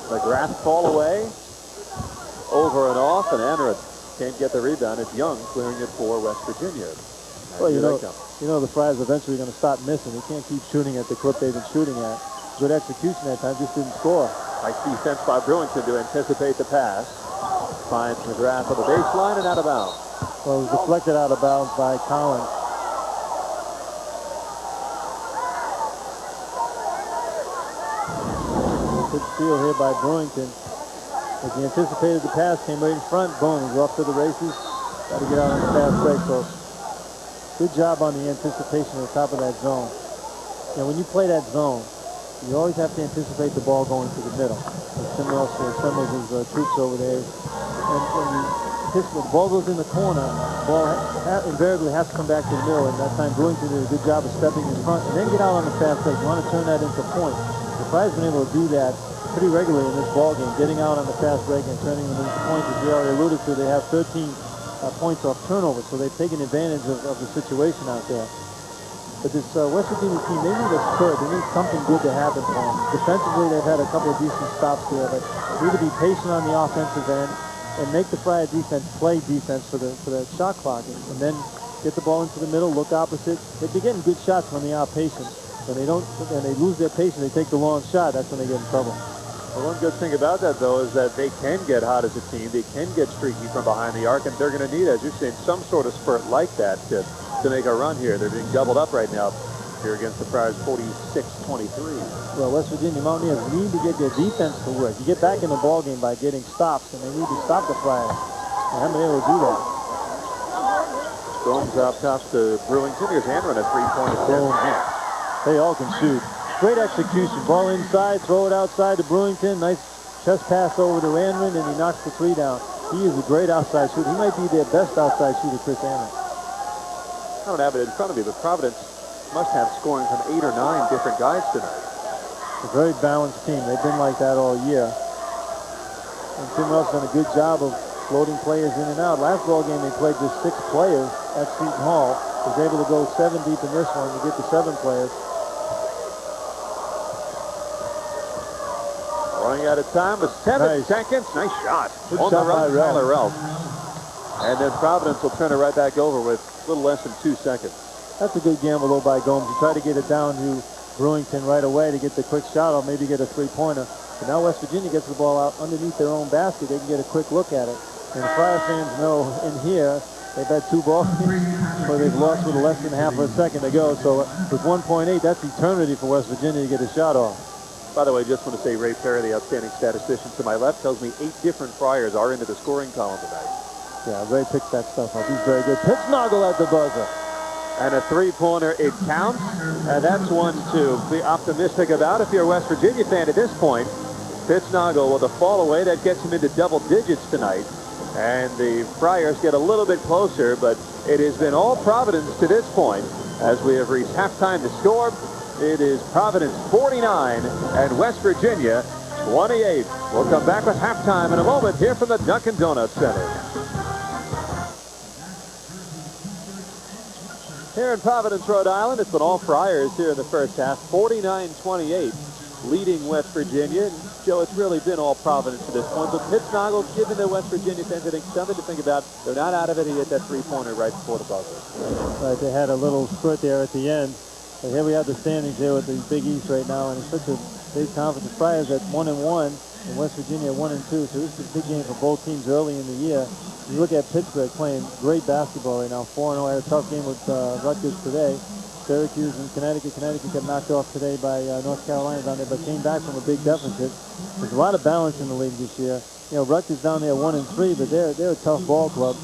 A: McGrath fall away. Over and off, and Andren can't get the rebound. It's Young clearing it for West Virginia.
B: Well, you know the Friars eventually going to stop missing. They can't keep shooting at the clip they've been shooting at. Good execution that time, just didn't score.
A: Nice defense by Brewington to anticipate the pass. Finds McGrath on the baseline and out of bounds.
B: Well, it was deflected out of bounds by Collins. Good steal here by Brewington. As he anticipated the pass, came right in front. Boom, he's off to the races. Got to get out on the fast break. So good job on the anticipation at the top of that zone. You know, when you play that zone, you always have to anticipate the ball going to the middle. Similar assembles his troops over there. And when the ball goes in the corner, the ball invariably has to come back to the middle. And that time Brewington did a good job of stepping in front and then get out on the fast break. You want to turn that into points. The Friars have been able to do that pretty regularly in this ball game, getting out on the fast break and turning them into points. As we already alluded to, they have 13 points off turnover, so they've taken advantage of the situation out there. But this West Virginia team, they need a spurt. They need something good to happen for them. Defensively, they've had a couple of decent stops there, but they need to be patient on the offensive end and make the Friar defense play defense for the shot clock, and then get the ball into the middle, look opposite. They're getting good shots when they are patient. When they don't, and they lose their patience, they take the long shot. That's when they get in trouble.
A: Well, one good thing about that, though, is that they can get hot as a team. They can get streaky from behind the arc, and they're going to need, as you're saying, some sort of spurt like that to make a run here. They're being doubled up right now here against the Friars, 46-23.
B: Well, West Virginia Mountaineers need to get their defense to work. You get back in the ball game by getting stops, and they need to stop the Friars. They haven't been able to do that.
A: Gomes out top to Brewington. Here's Andren, a three-pointer.
B: They all can shoot. Great execution. Ball inside, throw it outside to Brewington. Nice chest pass over to Andren, and he knocks the three down. He is a great outside shooter. He might be their best outside shooter, Chris Andren.
A: I don't have it in front of me, but Providence must have scoring from 8 or 9 different guys tonight.
B: It's a very balanced team. They've been like that all year. And Tim Ruff's done a good job of floating players in and out. Last ball game, they played just 6 players at Seton Hall. Was able to go 7 deep in this one to get to 7 players.
A: Running out of time with 7 seconds. Nice shot.
B: Good
A: on
B: shot
A: the run,
B: by
A: Ralph. And then Providence will turn it right back over with a little less than 2 seconds.
B: That's a good gamble, though, by Gomes. He tried to get it down to Brewington right away to get the quick shot or maybe get a three-pointer. But now West Virginia gets the ball out underneath their own basket. They can get a quick look at it. And the Friar fans know in here they've had 2 balls where they've lost with less than half of a second to go. So with 1.8, that's eternity for West Virginia to get a shot off.
A: By the way, just want to say Ray Perry, the outstanding statistician to my left, tells me 8 different Friars are into the scoring column tonight.
B: Yeah, Ray picks that stuff up. He's very good. Pittsnoggle at the buzzer.
A: And a three-pointer, it counts. And that's one to be optimistic about if you're a West Virginia fan at this point. Pittsnoggle with a fall away. That gets him into double digits tonight. And the Friars get a little bit closer, but it has been all Providence to this point. As we have reached halftime to score, it is Providence 49 and West Virginia 28. We'll come back with halftime in a moment here from the Dunkin' Donuts Center. Here in Providence, Rhode Island, it's been all Friars here in the first half, 49-28, leading West Virginia. And Joe, it's really been all Providence to this point, but Pittsnoggle, giving the West Virginia fans, I think, something to think about. They're not out of it. He hit that three-pointer right before the buzzer.
B: Right, they had a little spurt there at the end. But here we have the standings here with the Big East right now, and it's such a big conference. The Friars at 1-1, and West Virginia at 1-2. So this is a big game for both teams early in the year. You look at Pittsburgh playing great basketball right now, 4-0. Had a tough game with Rutgers today. Syracuse and Connecticut. Connecticut got knocked off today by North Carolina down there, but came back from a big deficit. There's a lot of balance in the league this year. You know, Rutgers down there 1-3, but they're a tough ball club.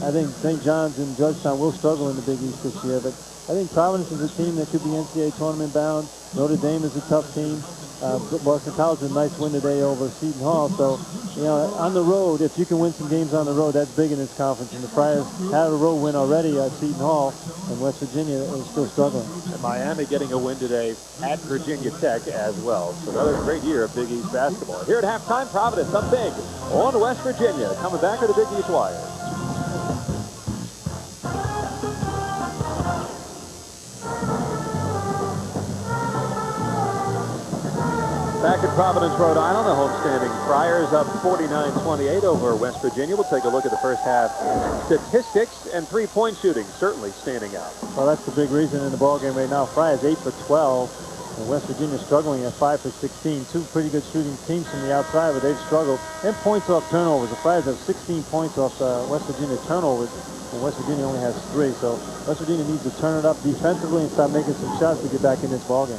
B: I think St. John's and Georgetown will struggle in the Big East this year, but I think Providence is a team that could be NCAA tournament bound. Notre Dame is a tough team. Boston College is a nice win today over Seton Hall. So, you know, on the road, if you can win some games on the road, that's big in this conference. And the Friars had a road win already at Seton Hall, and West Virginia is still struggling.
A: And Miami getting a win today at Virginia Tech as well. So another great year of Big East basketball. Here at halftime, Providence up big on West Virginia. Coming back to the Big East Wire. Back at Providence, Rhode Island, the homestanding Friars up 49-28 over West Virginia. We'll take a look at the first half statistics, and three-point shooting certainly standing out.
B: Well, that's the big reason in the ballgame right now. Friars 8 for 12, and West Virginia struggling at 5 for 16. Two pretty good shooting teams from the outside, but they've struggled. And points off turnovers. The Friars have 16 points off West Virginia turnovers, and West Virginia only has 3. So West Virginia needs to turn it up defensively and start making some shots to get back in this ballgame.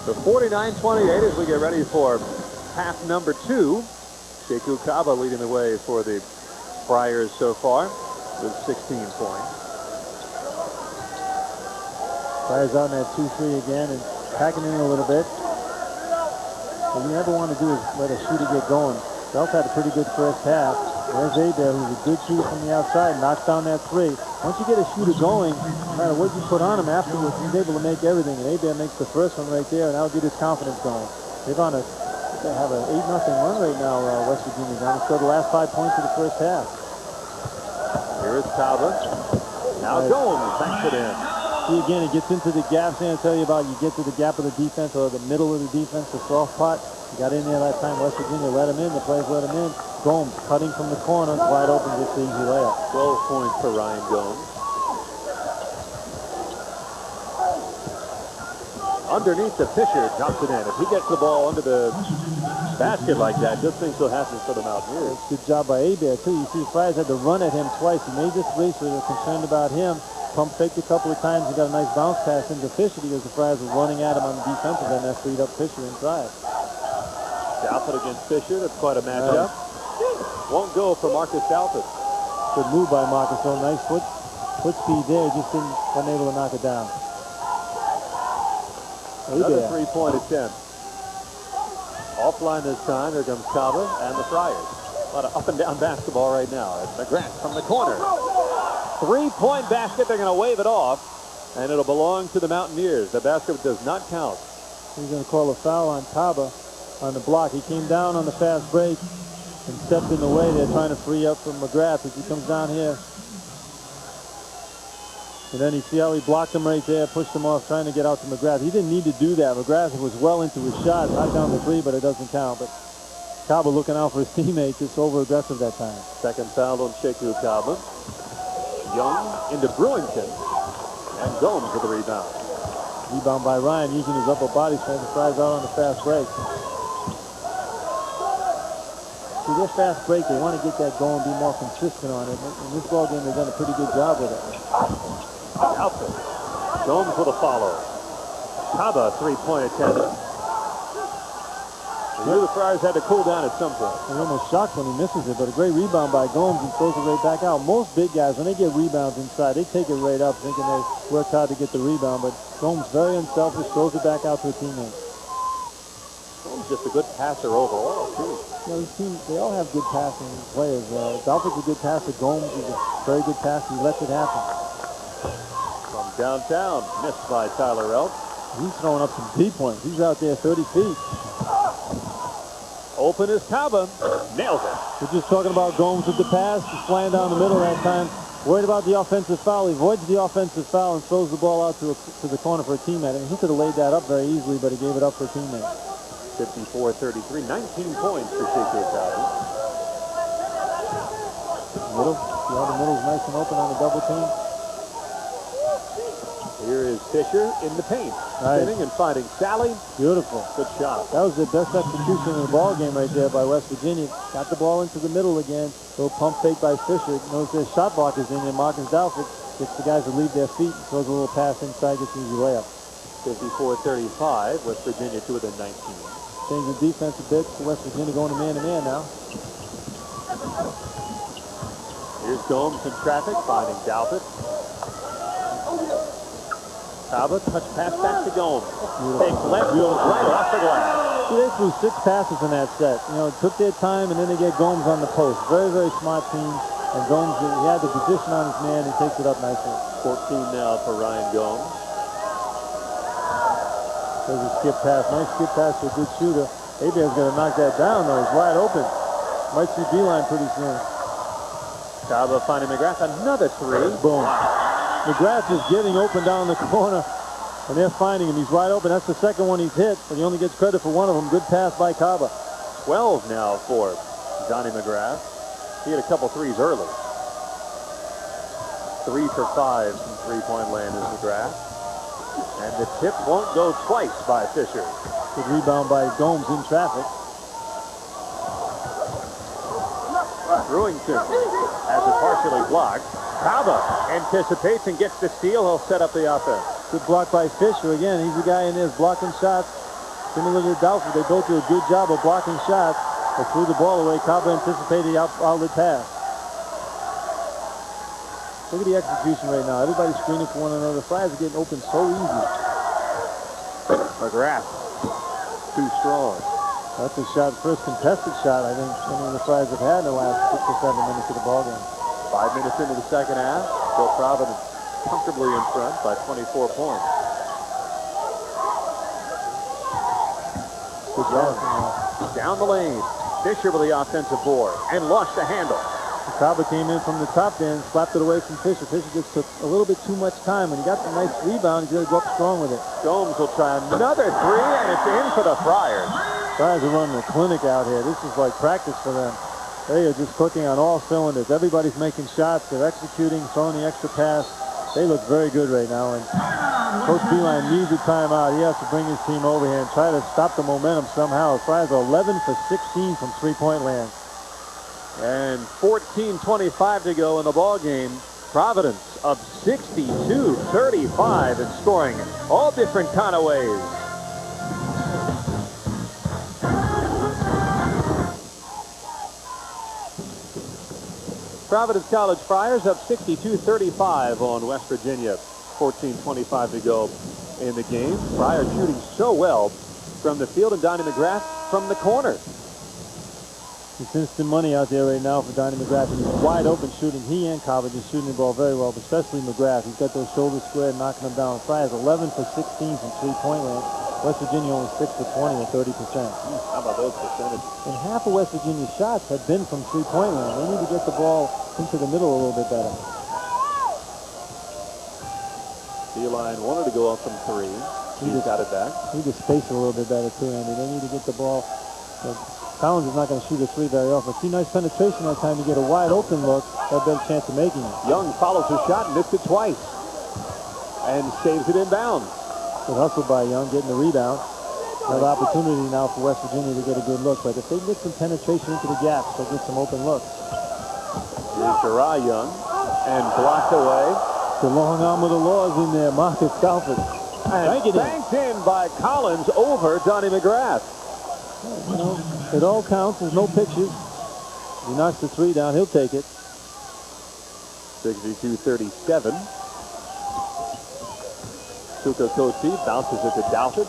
A: So 49-28 as we get ready for half number 2. Sheiku Kabba leading the way for the Friars so far with 16 points.
B: Friars out in that 2-3 again and packing in a little bit. What you never want to do is let a shooter get going. Delta had a pretty good first half. There's Adair, who's a good shooter from the outside, knocks down that 3. Once you get a shooter going, no matter what you put on him afterwards, he's able to make everything. And Adair makes the first one right there, and that'll get his confidence going. They have an 8-0 run right now, West Virginia. Down to score the last 5 points of the first half.
A: Here is Kabba. Now Gomes banks it in.
B: See, again, it gets into the gaps. I tell you about, you get to the gap of the defense or the middle of the defense, the soft part. He got in there that time. West Virginia let him in. The players let him in. Gomes cutting from the corner, wide open, gets the easy layup.
A: 12 points for Ryan Gomes. Underneath the Fisher, drops it in. If he gets the ball under the basket like that, good things will happen for the Mountaineers.
B: Good job by Adair, too. You see, Friars had to run at him twice. He made the 3, so they're concerned about him. Pump faked a couple of times. He got a nice bounce pass into Fisher because the Friars were running at him on the defensive end. That freed up Fisher inside.
A: Dalpett against Fisher. That's quite a matchup. Won't go for Marcus Dalpett.
B: Good move by Marcus. So nice foot speed there. Just wasn't able to knock it down.
A: Another three-point attempt. Offline this time. Here comes Kabba and the Friars. A lot of up-and-down basketball right now. It's McGrath from the corner. Three-point basket. They're going to wave it off, and it'll belong to the Mountaineers. The basket does not count.
B: He's going to call a foul on Kabba on the block. He came down on the fast break and stepped in the way. They're trying to free up from McGrath as he comes down here. And then you see how he blocked him right there, pushed him off, trying to get out to McGrath. He didn't need to do that. McGrath was well into his shot, knocked down the 3, but it doesn't count. But Kabba looking out for his teammates, just over-aggressive that time.
A: Second foul on Sheiku Kabba. Young into Brewington, and Gomes with the rebound.
B: Rebound by Ryan, using his upper body strength to Friars out on the fast break. See, their fast break, they want to get that going, be more consistent on it. In this ball game, they've done a pretty good job with it.
A: Outfit. Gomes with a follow. Kabba, three-point attempt. He knew the Friars had to cool down at some point.
B: He's almost shocked when he misses it, but a great rebound by Gomes and throws it right back out. Most big guys, when they get rebounds inside, they take it right up, thinking they worked hard to get the rebound, but Gomes, very unselfish, throws it back out to a teammate.
A: Gomes just a good passer overall, too.
B: You know, his team, they all have good passing players. Dalford's a good passer. Gomes is a very good passer. He lets it happen.
A: From downtown, missed by Tyler Elk.
B: He's throwing up some deep ones. He's out there 30 feet.
A: Open is Kabba. Nails it.
B: We're just talking about Gomes with the pass. He's flying down the middle that time. Worried about the offensive foul. He avoids the offensive foul and throws the ball out to the corner for a teammate. I mean, he could have laid that up very easily, but he gave it up for a teammate.
A: 54-33, 19 points for Sheiku Kabba.
B: Middle. See how the middle's nice and open on the double team?
A: Here is Fisher in the paint.
B: Nice.
A: Spinning and finding Sally.
B: Beautiful.
A: Good shot.
B: That was the best execution in the ball game right there by West Virginia. Got the ball into the middle again. Little pump fake by Fisher. Knows their shot blockers in there. Marcus Dalford gets the guys to leave their feet. Throws a little pass inside. Gets an easy layup.
A: 54-35. West Virginia to within 19.
B: Change the defense a bit. West Virginia going to man-to-man now.
A: Here's Gomes in traffic, finding Dalford. Kabba, touch pass back to Gomes. Takes left, goes right off the glass.
B: See, they threw 6 passes in that set. You know, it took their time, and then they get Gomes on the post. Very, very smart team. And Gomes, he had the position on his man. He takes it up nicely.
A: 14 now for Ryan Gomes.
B: There's a skip pass. Nice skip pass for a good shooter. Abear's going to knock that down, though. He's wide open. Might see Beeline pretty soon.
A: Kabba finding McGrath. Another 3.
B: Boom. McGrath is getting open down the corner, and they're finding him. He's wide open. That's the second one he's hit, but he only gets credit for one of them. Good pass by Kabba.
A: 12 now for Johnny McGrath. He had a couple threes early. 3 for 5 from three-point land is McGrath. And the tip won't go twice by Fisher.
B: Good rebound by Gomes in traffic.
A: Brewington has it partially blocked. Kabba anticipates and gets the steal. He'll set up the offense.
B: Good block by Fisher. Again, he's the guy in there blocking shots. Similar to Dalford, they both do a good job of blocking shots. They threw the ball away. Kabba anticipated the outlet pass. Look at the execution right now. Everybody's screening for one another. The Friars are getting open so easy.
A: McGrath, too strong.
B: That's a shot, first contested shot I think any of the Friars have had in the last 6 or 7 minutes of the ball game.
A: 5 minutes into the second half. Still Providence comfortably in front by 24 points.
B: Good job.
A: Down the lane. Fisher with the offensive board and lost the handle.
B: Kabba came in from the top end, slapped it away from Fisher. Fisher just took a little bit too much time. When he got the nice rebound, he's going to go up strong with it.
A: Gomes will try another 3, and it's in for the Friars.
B: Friars are running a clinic out here. This is like practice for them. They are just clicking on all cylinders. Everybody's making shots. They're executing, throwing the extra pass. They look very good right now. And Coach Beeline needs a timeout. He has to bring his team over here and try to stop the momentum somehow. The Friars are 11 for 16 from three-point land.
A: And 14:25 to go in the ball game. Providence up 62-35 and scoring all different kind of ways. Providence College Friars up 62-35 on West Virginia. 14:25 to go in the game. Friars shooting so well from the field, and Donnie McGrath from the corner.
B: It's instant money out there right now for Donnie McGrath. And he's wide open shooting. He and Kabba just shooting the ball very well, but especially McGrath. He's got those shoulders squared, knocking them down. Friars 11 for 16 from three-point land. West Virginia only 6 for 20 at 30%.
A: How about those percentages?
B: And half of West Virginia's shots have been from three-point land. They need to get the ball into the middle a little bit better.
A: Beeline wanted to go up from 3. He's got it back.
B: He need to space it a little bit better too, Andy. They need to get the ball. Collins is not going to shoot a 3 very often. See, nice penetration that time to get a wide open look. Got a better chance of making it.
A: Young follows his shot, missed it twice, and saves it inbounds.
B: Good hustle by Young, getting the rebound. Another opportunity now for West Virginia to get a good look. But if they get some penetration into the gaps, they'll get some open looks.
A: Here's Jerah Young, and blocked away.
B: The long arm of the law is in there. Marcus Dalford.
A: And banked in by Collins over Donnie McGrath.
B: You know, it all counts. There's no pictures. He knocks the 3 down. He'll take it.
A: 62-37. Sheiku Kabba bounces it to Dalford.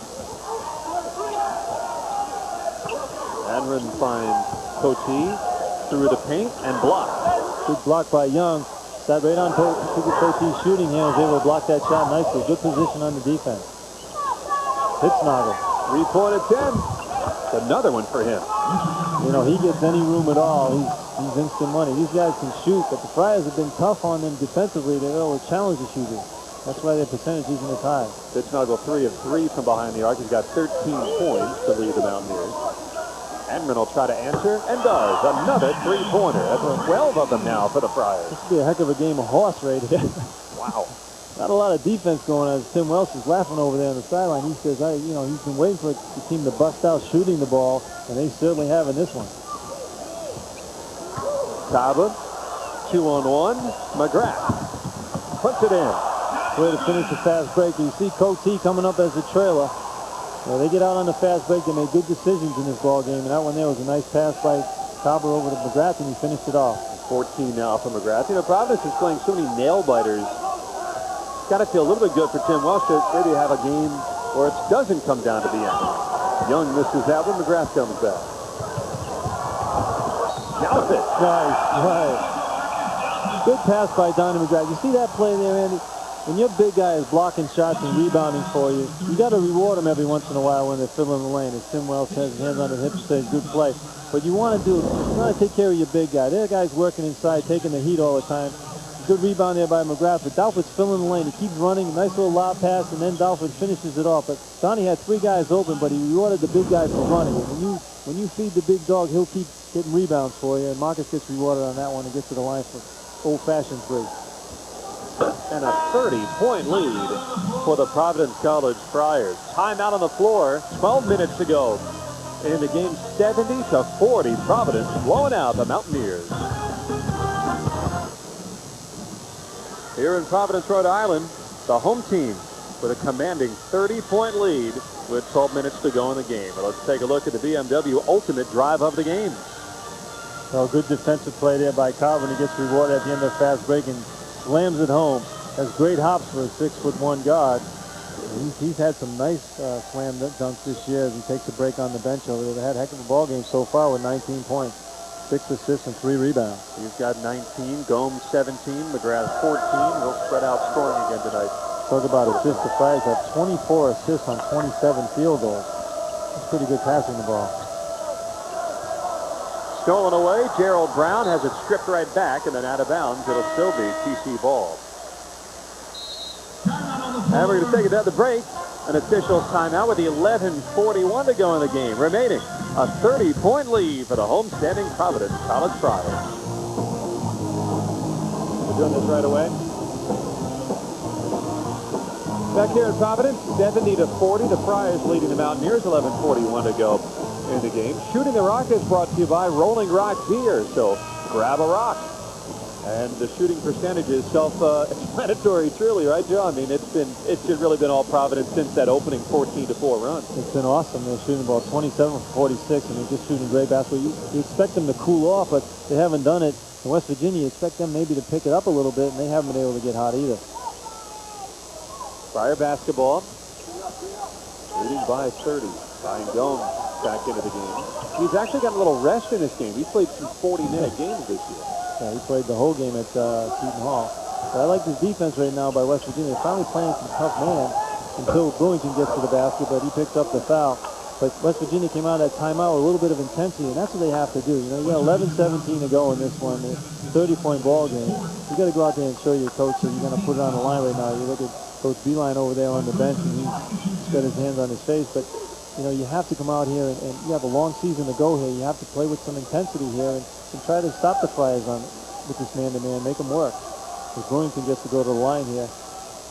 A: Adron finds Kabba through the paint and blocked.
B: Good block by Young. Sat right on Sheiku Kabba's shooting hand. Was able to block that shot nicely. Good position on the defense. Hitsnagel.
A: 3-point attempt. Another one for him.
B: You know, he gets any room at all. He's instant money. These guys can shoot, but the Friars have been tough on them defensively. They're able to challenge the shooters. That's why their percentage isn't as high.
A: Hitsnagel 3 of 3 from behind the arc. He's got 13 points to lead the Mountaineers. Adron will try to answer, and does. Another 3-pointer. That's 12 of them now for the Friars.
B: This would be a heck of a game of horse right here.
A: Wow.
B: Not a lot of defense going on. Tim Welsh is laughing over there on the sideline. He says, you know, he's been waiting for the team to bust out shooting the ball, and they certainly have in this one.
A: Kabba, 2-on-1. McGrath puts it in.
B: Way to finish the fast break. You see Cote coming up as a trailer. Well, they get out on the fast break. They made good decisions in this ball game, and that one there was a nice pass by Kabba over to McGrath, and he finished it off.
A: 14 now for McGrath. You know, Providence is playing so many nail-biters. Got to feel a little bit good for Tim Welsh to maybe have a game where it doesn't come down to the end. Young misses that one. McGrath comes back. Now it's it.
B: Nice. Good pass by Donnie McGrath. You see that play there, Andy? When your big guy is blocking shots and rebounding for you, you got to reward them every once in a while when they're filling the lane. As Tim Welsh has his hands on his hips and says, good play. But you want to take care of your big guy. Their guy's working inside, taking the heat all the time. Good rebound there by McGrath, but Dalford's filling the lane. He keeps running, nice little lob pass, and then Dalford finishes it off. But Donnie had 3 guys open, but he rewarded the big guy for running. And when you feed the big dog, he'll keep getting rebounds for you, and Marcus gets rewarded on that one and gets to the line for old-fashioned 3.
A: And a 30-point lead for the Providence College Friars. Timeout on the floor, 12 minutes to go. In the game, 70-40, Providence blowing out the Mountaineers. Here in Providence, Rhode Island, the home team with a commanding 30-point lead with 12 minutes to go in the game. But let's take a look at the BMW ultimate drive of the game.
B: Well, good defensive play there by Kabba, and he gets rewarded at the end of the fast break and slams it home. Has great hops for a 6'1" guard. He's had some nice slam dunks this year as he takes a break on the bench over there. They had a heck of a ball game so far with 19 points, 6 assists and 3 rebounds.
A: He's got 19, Gomes 17, McGrath 14. He'll spread out scoring again tonight.
B: Talk about assists. The Friars have 24 assists on 27 field goals. That's pretty good passing the ball.
A: Stolen away. Gerald Brown has it stripped right back and then out of bounds. It'll still be TC ball. And we're going to take another break. An official timeout with 11:41 to go in the game. Remaining a 30-point lead for the homestanding Providence College Friars. We're doing this right away. Back here in Providence, 70-40. The Friars leading the Mountaineers. 11:41 to go in the game. Shooting the Rock is brought to you by Rolling Rock Beer. So grab a rock. And the shooting percentage is self-explanatory, truly, right, Joe? I mean, it's just really been all Providence since that opening 14-4 run.
B: It's been awesome. They're shooting about 27 for 46, and they're just shooting great basketball. You expect them to cool off, but they haven't done it. In West Virginia, you expect them maybe to pick it up a little bit, and they haven't been able to get hot either.
A: Friar basketball, leading by 30. Ryan Gomes back into the game. He's actually got a little rest in this game. He's played some 40-minute games this year.
B: Yeah, he played the whole game at Seton Hall. But I like this defense right now by West Virginia. They're finally playing some tough man until Brewington gets to the basket, but he picks up the foul. But West Virginia came out of that timeout with a little bit of intensity, and that's what they have to do. You know, you got 11-17 to go in this one, 30-point ball game. You got to go out there and show your coach that you're going to put it on the line right now. You look at Coach Beeline over there on the bench, and he's got his hands on his face. But you know, you have to come out here, and you have a long season to go here. You have to play with some intensity here and try to stop the Friars with this man-to-man, make them work. As Brewington gets to go to the line here.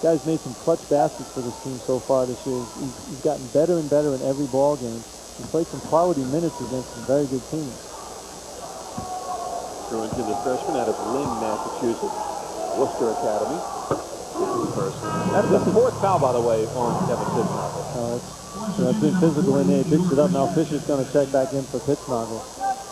B: Guy's made some clutch baskets for this team so far this year. He's gotten better and better in every ball game. He's played some quality minutes against some very good teams.
A: Brewington, the freshman out of Lynn, Massachusetts, Worcester Academy. That's the fourth foul, by the way, on Kevin Pittsnoggle.
B: That's been physical in there. He picks it up. Now Fisher's going to check back in for Pittsnoggle.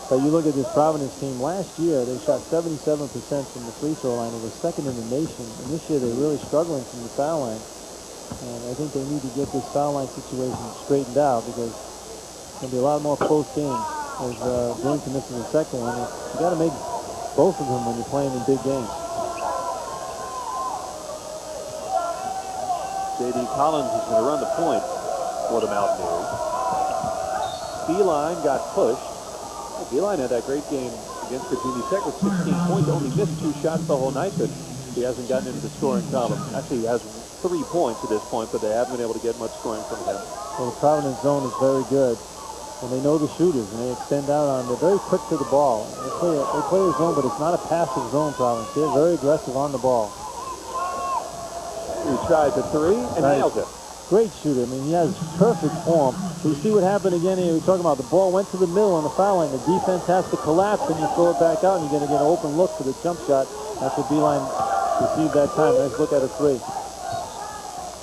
B: But you look at this Providence team. Last year, they shot 77% from the free throw line. It was second in the nation. And this year, they're really struggling from the foul line. And I think they need to get this foul line situation straightened out because it's going to be a lot more close games. As Bloomington misses the second one, you got to make both of them when you're playing in big games.
A: J.D. Collins is going to run the point for the Mountaineers. Beeline got pushed. Well, Beeline had that great game against Virginia Tech with 16 points. Only missed 2 shots the whole night, but he hasn't gotten into the scoring column. Actually, he has 3 points at this point, but they haven't been able to get much scoring from him.
B: Well, the Providence zone is very good. And they know the shooters, and they extend out on. They're very quick to the ball. They play a zone, but it's not a passive zone, Providence. They're very aggressive on the ball.
A: He tried the 3 and nailed it.
B: Great shooter. I mean, he has perfect form. So you see what happened again here. We were talking about the ball went to the middle on the foul line. The defense has to collapse, and you throw it back out, and you're going to get an open look for the jump shot. That's what Beeline received that time. Nice look at a 3.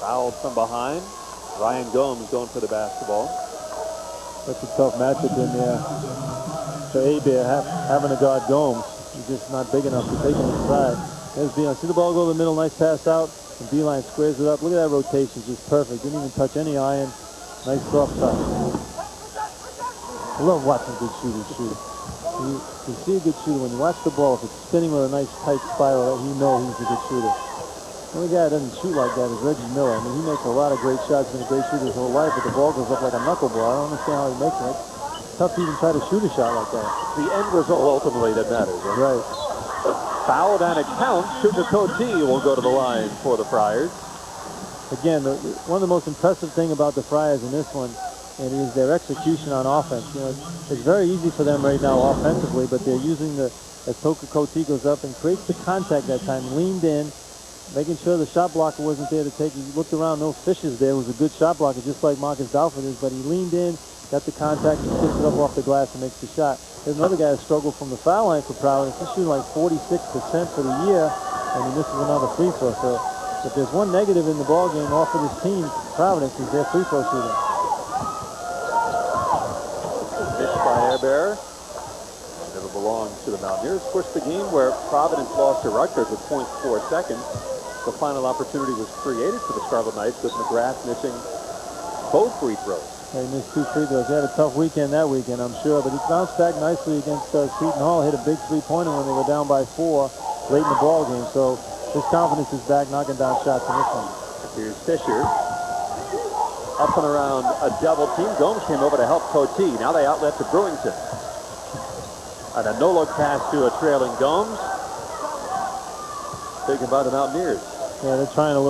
A: Fouled from behind. Ryan Gomes going for the basketball.
B: That's a tough matchup in there. So Abear having to guard Gomes. He's just not big enough to take him inside. There's Beeline. See the ball go to the middle. Nice pass out. And Beeline squares it up. Look at that rotation. Just perfect. Didn't even touch any iron. Nice soft touch. I love watching good shooters shoot. You see a good shooter when you watch the ball. If it's spinning with a nice tight spiral, you know he's a good shooter. The only guy that doesn't shoot like that is Reggie Miller. I mean, he makes a lot of great shots and a great shooter his whole life, but the ball goes up like a knuckleball. I don't understand how he makes it. It's tough to even try to shoot a shot like that.
A: The end result ultimately that matters. Right?
B: Right.
A: Fouled and it counts. Sheiku Kabba will go to the line for the Friars.
B: Again, one of the most impressive thing about the Friars in this one, and it is their execution on offense. You know, it's very easy for them right now offensively, but they're using as Sheiku Kabba goes up and creates the contact that time, leaned in, making sure the shot blocker wasn't there to take. He looked around, no Fishes there. It was a good shot blocker, just like Marcus Dalford is, but he leaned in, got the contact, and picks it up off the glass and makes the shot. There's another guy who struggled from the foul line for Providence. He's shooting like 46% for the year, and he misses another free throw. So if there's one negative in the ball game off of this team, Providence, is their free throw shooting.
A: Missed by Air Bear. Never belonged to the Mountaineers. Of course, the game where Providence lost to Rutgers with 0.4 seconds. The final opportunity was created for the Scarlet Knights with McGrath missing both free throws.
B: He missed 2 free throws. He had a tough weekend that weekend, I'm sure, but he bounced back nicely against Seton Hall. Hit a big 3-pointer when they were down by 4 late in the ball game. So his confidence is back, knocking down shots in this one.
A: Here's Fisher. Up and around a double team. Gomes came over to help Cote. Now they outlet to Brewington. And a no-look pass to a trailing Gomes. Taken by the Mountaineers.
B: Yeah, they're trying a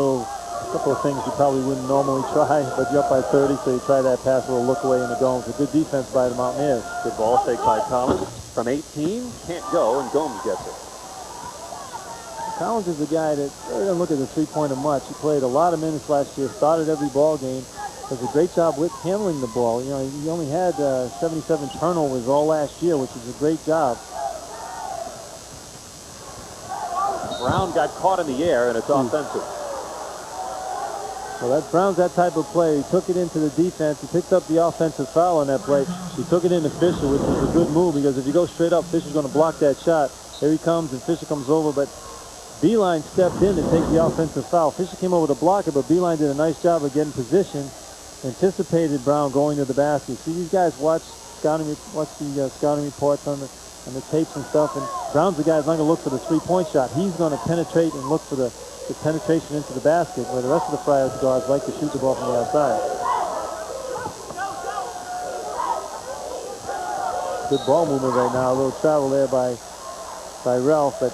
B: couple of things you probably wouldn't normally try, but you're up by 30, so you try that pass, a little look away in the Gomes. A good defense by the Mountaineers.
A: Good ball fake by Collins. From 18, can't go, and Gomes gets it.
B: Collins is a guy that really doesn't look at the three-pointer much. He played a lot of minutes last year, started every ball game, does a great job with handling the ball. You know, he only had 77 turnovers all last year, which is a great job.
A: Brown got caught in the air, and it's offensive.
B: Well, Brown's that type of player. He took it into the defense. He picked up the offensive foul on that play. He took it into Fisher, which was a good move because if you go straight up, Fisher's going to block that shot. Here he comes, and Fisher comes over, but Beeline stepped in to take the offensive foul. Fisher came over to block it, but Beeline did a nice job of getting position, anticipated Brown going to the basket. See, these guys watch the scouting reports on the tapes and stuff, and Brown's the guy who's not going to look for the three-point shot. He's going to penetrate and look for the penetration into the basket, where the rest of the Friars guards like to shoot the ball from the outside. Good ball movement right now. A little travel there by Ralph, but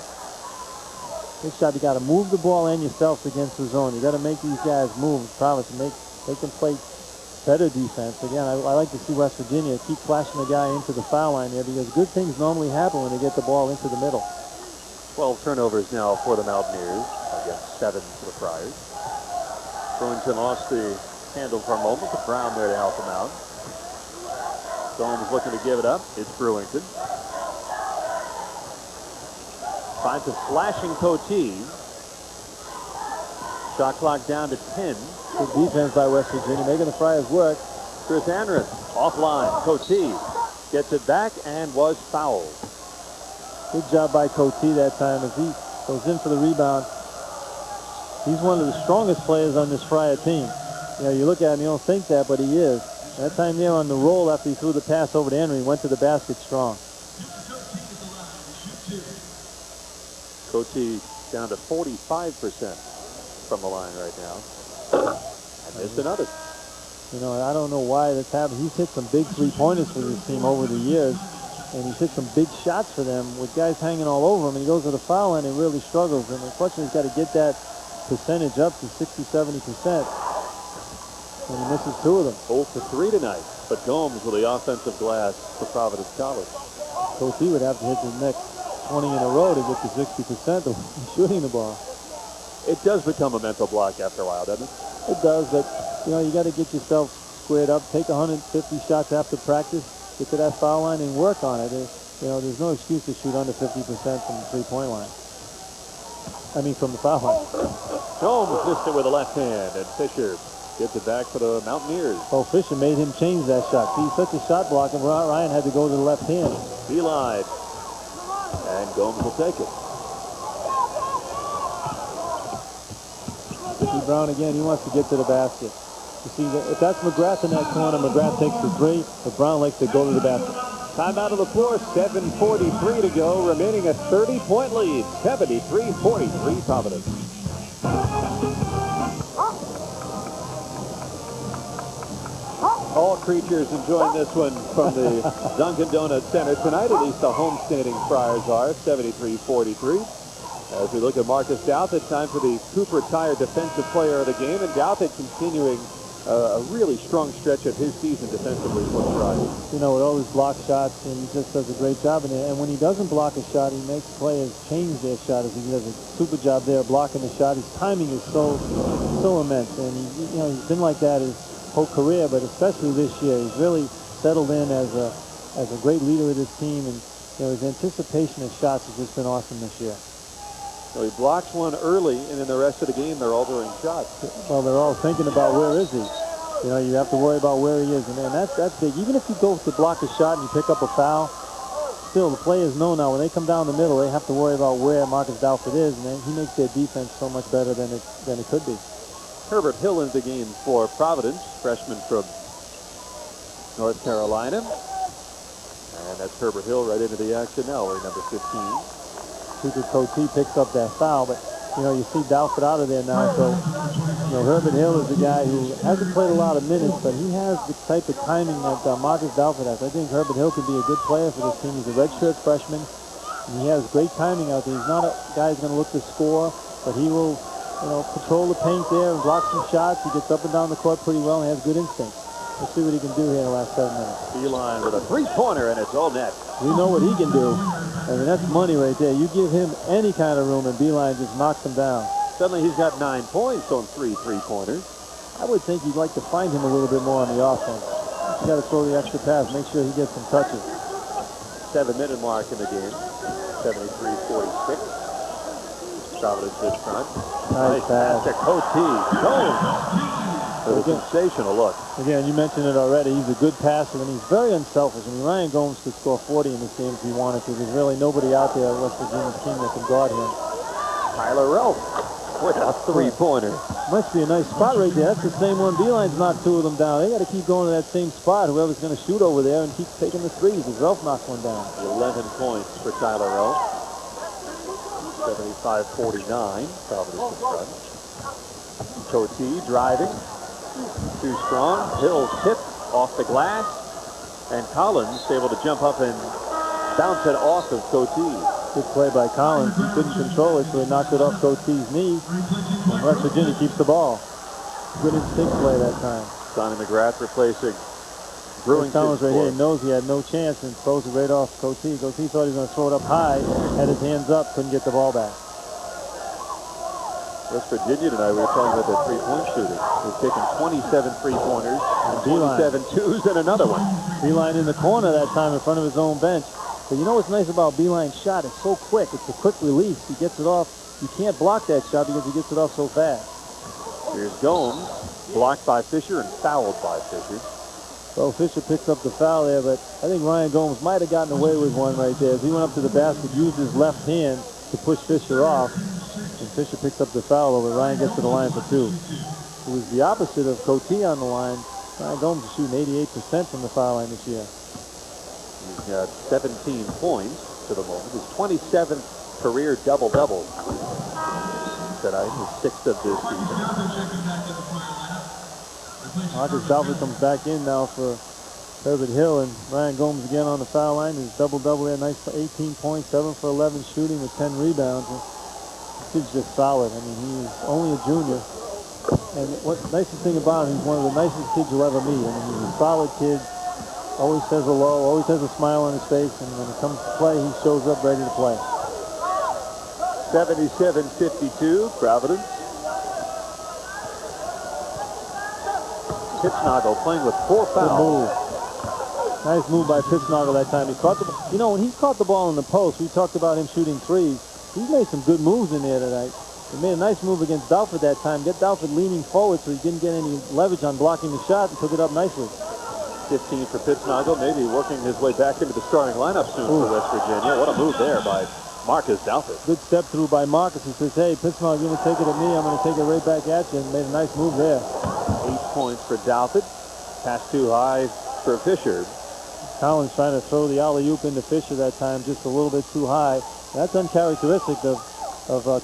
B: this shot, you got to move the ball and yourself against the zone. You got to make these guys move, Providence, and make them play better defense. Again, I like to see West Virginia keep flashing the guy into the foul line there because good things normally happen when they get the ball into the middle.
A: 12 turnovers now for the Mountaineers against 7 for the Friars. Brewington lost the handle for a moment, but Brown there to help him out. Gomes looking to give it up. It's Brewington. Finds a slashing Cote. Shot clock down to 10.
B: Good defense by West Virginia, making the Friars work.
A: Chris Andrus offline. Cote gets it back and was fouled.
B: Good job by Cote that time as he goes in for the rebound. He's one of the strongest players on this Friar team. You know, you look at him, you don't think that, but he is. That time there on the roll after he threw the pass over to Henry, went to the basket strong.
A: Cote down to 45% from the line right now. And missed another.
B: You know, I don't know why that's happened. He's hit some big three-pointers for this team over the years, and he's hit some big shots for them with guys hanging all over him, and he goes to the foul line and really struggles. And the question is, he's got to get that percentage up to 60-70%. And he misses 2 of them.
A: 0 for 3 tonight, but Gomes with the offensive glass for Providence College.
B: Cote would have to hit the next 20 in a row to get to 60% of shooting the ball.
A: It does become a mental block after a while, doesn't it?
B: It does, but you know, you got to get yourself squared up, take 150 shots after practice, get to that foul line and work on it. You know, there's no excuse to shoot under 50% from the three-point line. I mean, from the foul line.
A: Gomes missed it with the left hand, and Fisher gets it back for the Mountaineers.
B: Oh, Fisher made him change that shot. He's such a shot blocker, Ryan had to go to the left hand.
A: He lied. And Gomes will take it.
B: Ricky Brown again, he wants to get to the basket. You see, if that's McGrath in that corner, McGrath takes the 3, but Brown likes to go to the basket.
A: Time out of the floor, 7:43 to go, remaining a 30-point lead, 73-43 Providence. All creatures enjoying this one from the Dunkin' Donuts Center tonight, at least the homestanding Friars are, 73-43. As we look at Marcus Douthit, time for the Cooper Tire Defensive Player of the Game, and Douthit continuing a really strong stretch of his season defensively for the Friars.
B: You know, with all his block shots, and he just does a great job in it. And when he doesn't block a shot, he makes players change their shot. As he does a super job there blocking the shot. His timing is so immense, and he's been like that his whole career, but especially this year, he's really settled in as a great leader of this team, and his anticipation of shots has just been awesome this year.
A: So he blocks one early, and in the rest of the game, they're all doing shots.
B: Well, they're all thinking about where is he. You know, you have to worry about where he is, and that's big. Even if you go to block a shot and you pick up a foul, still the players know now when they come down the middle, they have to worry about where Marcus Douthit is, and then he makes their defense so much better than it could be.
A: Herbert Hill in the game for Providence, freshman from North Carolina. And that's Herbert Hill right into the action now, wearing number 15.
B: Sheiku Kabba picks up that foul, but you see Douthit out of there now. So Herbert Hill is a guy who hasn't played a lot of minutes, but he has the type of timing that Marcus Douthit has. I think Herbert Hill could be a good player for this team. He's a redshirt freshman, and he has great timing out there. He's not a guy who's going to look to score, but he will patrol the paint there and block some shots. He gets up and down the court pretty well and has good instinct. Let's see what he can do here in the last 7 minutes.
A: Beeline with a three-pointer, and it's all net.
B: We know what he can do. I mean, that's money right there. You give him any kind of room, and Beeline just knocks him down.
A: Suddenly he's got 9 points on 3 three-pointers.
B: I would think you'd like to find him a little bit more on the offense. You got to throw the extra pass, make sure he gets some touches.
A: 7-minute mark in the game. 73-46. Providence in front.
B: Nice pass
A: to Cote. A sensational look.
B: Again, you mentioned it already. He's a good passer, and he's very unselfish. I mean, Ryan Gomes could score 40 in this game if he wanted to. There's really nobody out there on West Virginia's team that can guard him.
A: Tyler Ralph with a three-pointer.
B: Must be a nice spot right there. That's the same one. Beeline's knocked 2 of them down. They got to keep going to that same spot. Whoever's going to shoot over there and keep taking the threes as Ralph knocks one down.
A: 11 points for Tyler Ralph. 75-49. Providence in front. Cote driving. Too strong. Hill tip off the glass. And Collins able to jump up and bounce it off of Cote.
B: Good play by Collins. He couldn't control it, so he knocked it off Cote's knee. And West Virginia keeps the ball. Good instinct play that time.
A: Sonny McGrath replacing Brewington.
B: Collins right here knows he had no chance and throws it right off Cote. Cote thought he was going to throw it up high, had his hands up, couldn't get the ball back.
A: West Virginia tonight, we were talking about their three-point shooting. They've taken 27 three-pointers, and 27 twos, and another one.
B: Beeline in the corner that time in front of his own bench. But you know what's nice about Beeline's shot? It's so quick. It's a quick release. He gets it off. You can't block that shot because he gets it off so fast.
A: Here's Gomes, blocked by Fisher and fouled by Fisher.
B: Well, Fisher picks up the foul there, but I think Ryan Gomes might have gotten away with one right there. As he went up to the basket, used his left hand to push Fisher off, and Fisher picks up the foul over. Ryan gets to the line for 2. It was the opposite of Coty on the line. Ryan Gomes is shooting 88% from the foul line this year.
A: He's got 17 points to the moment. His 27th career double-double tonight, his 6th of this season.
B: Marcus Dalford comes back in now for Herbert Hill, and Ryan Gomes again on the foul line. His double-double there, nice for 18 points, 7 for 11 shooting with 10 rebounds. This kid's just solid. I mean, he's only a junior. And what's the nicest thing about him, he's one of the nicest kids you'll ever meet. I mean, he's a solid kid, always says hello, always has a smile on his face, and when it comes to play, he shows up ready to play.
A: 77-52, Providence. Pitznagel playing with 4 fouls.
B: Nice move by Pitznagel that time. He caught the, you know, when he caught the ball in the post, we talked about him shooting threes. He's made some good moves in there tonight. He made a nice move against Dalford that time. Get Dalford leaning forward so he didn't get any leverage on blocking the shot, and took it up nicely.
A: 15 for Pitznagel, maybe working his way back into the starting lineup soon for West Virginia. What a move there by Marcus Dalford.
B: Good step through by Marcus. He says, hey, Pitznagel, you're going to take it at me. I'm going to take it right back at you, and made a nice move there.
A: 8 points for Dalford. Pass too high for Fisher.
B: Collins trying to throw the alley-oop into Fisher that time, just a little bit too high. That's uncharacteristic of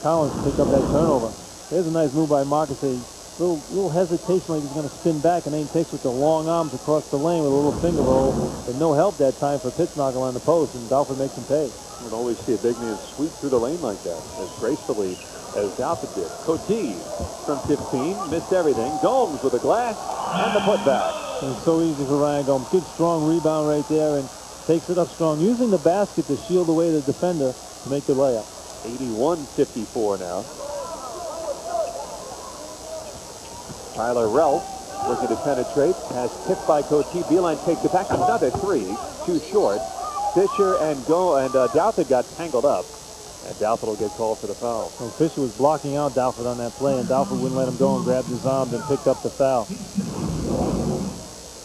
B: Collins to pick up that turnover. There's a nice move by Marcus. A little hesitation like he's going to spin back, and then he takes with the long arms across the lane with a little finger roll. But no help that time for Pitznagel on the post, and Dalford makes him pay.
A: You would always see a big man sweep through the lane like that, as gracefully as Dalford did. Coty from 15, missed everything. Gomes with a glass and the putback.
B: And it's so easy for Ryan Gomes. Good strong rebound right there, and takes it up strong, using the basket to shield away the defender to make the layup.
A: 81-54 now. Tyler Ralph looking to penetrate. Has tipped by Coty. Beeline takes it back. Another 3. Too short. Fisher and Dalford got tangled up. And Dalford will get called for the foul.
B: So Fisher was blocking out Dalford on that play, and Dalford wouldn't let him go and grabbed his arms and picked up the foul.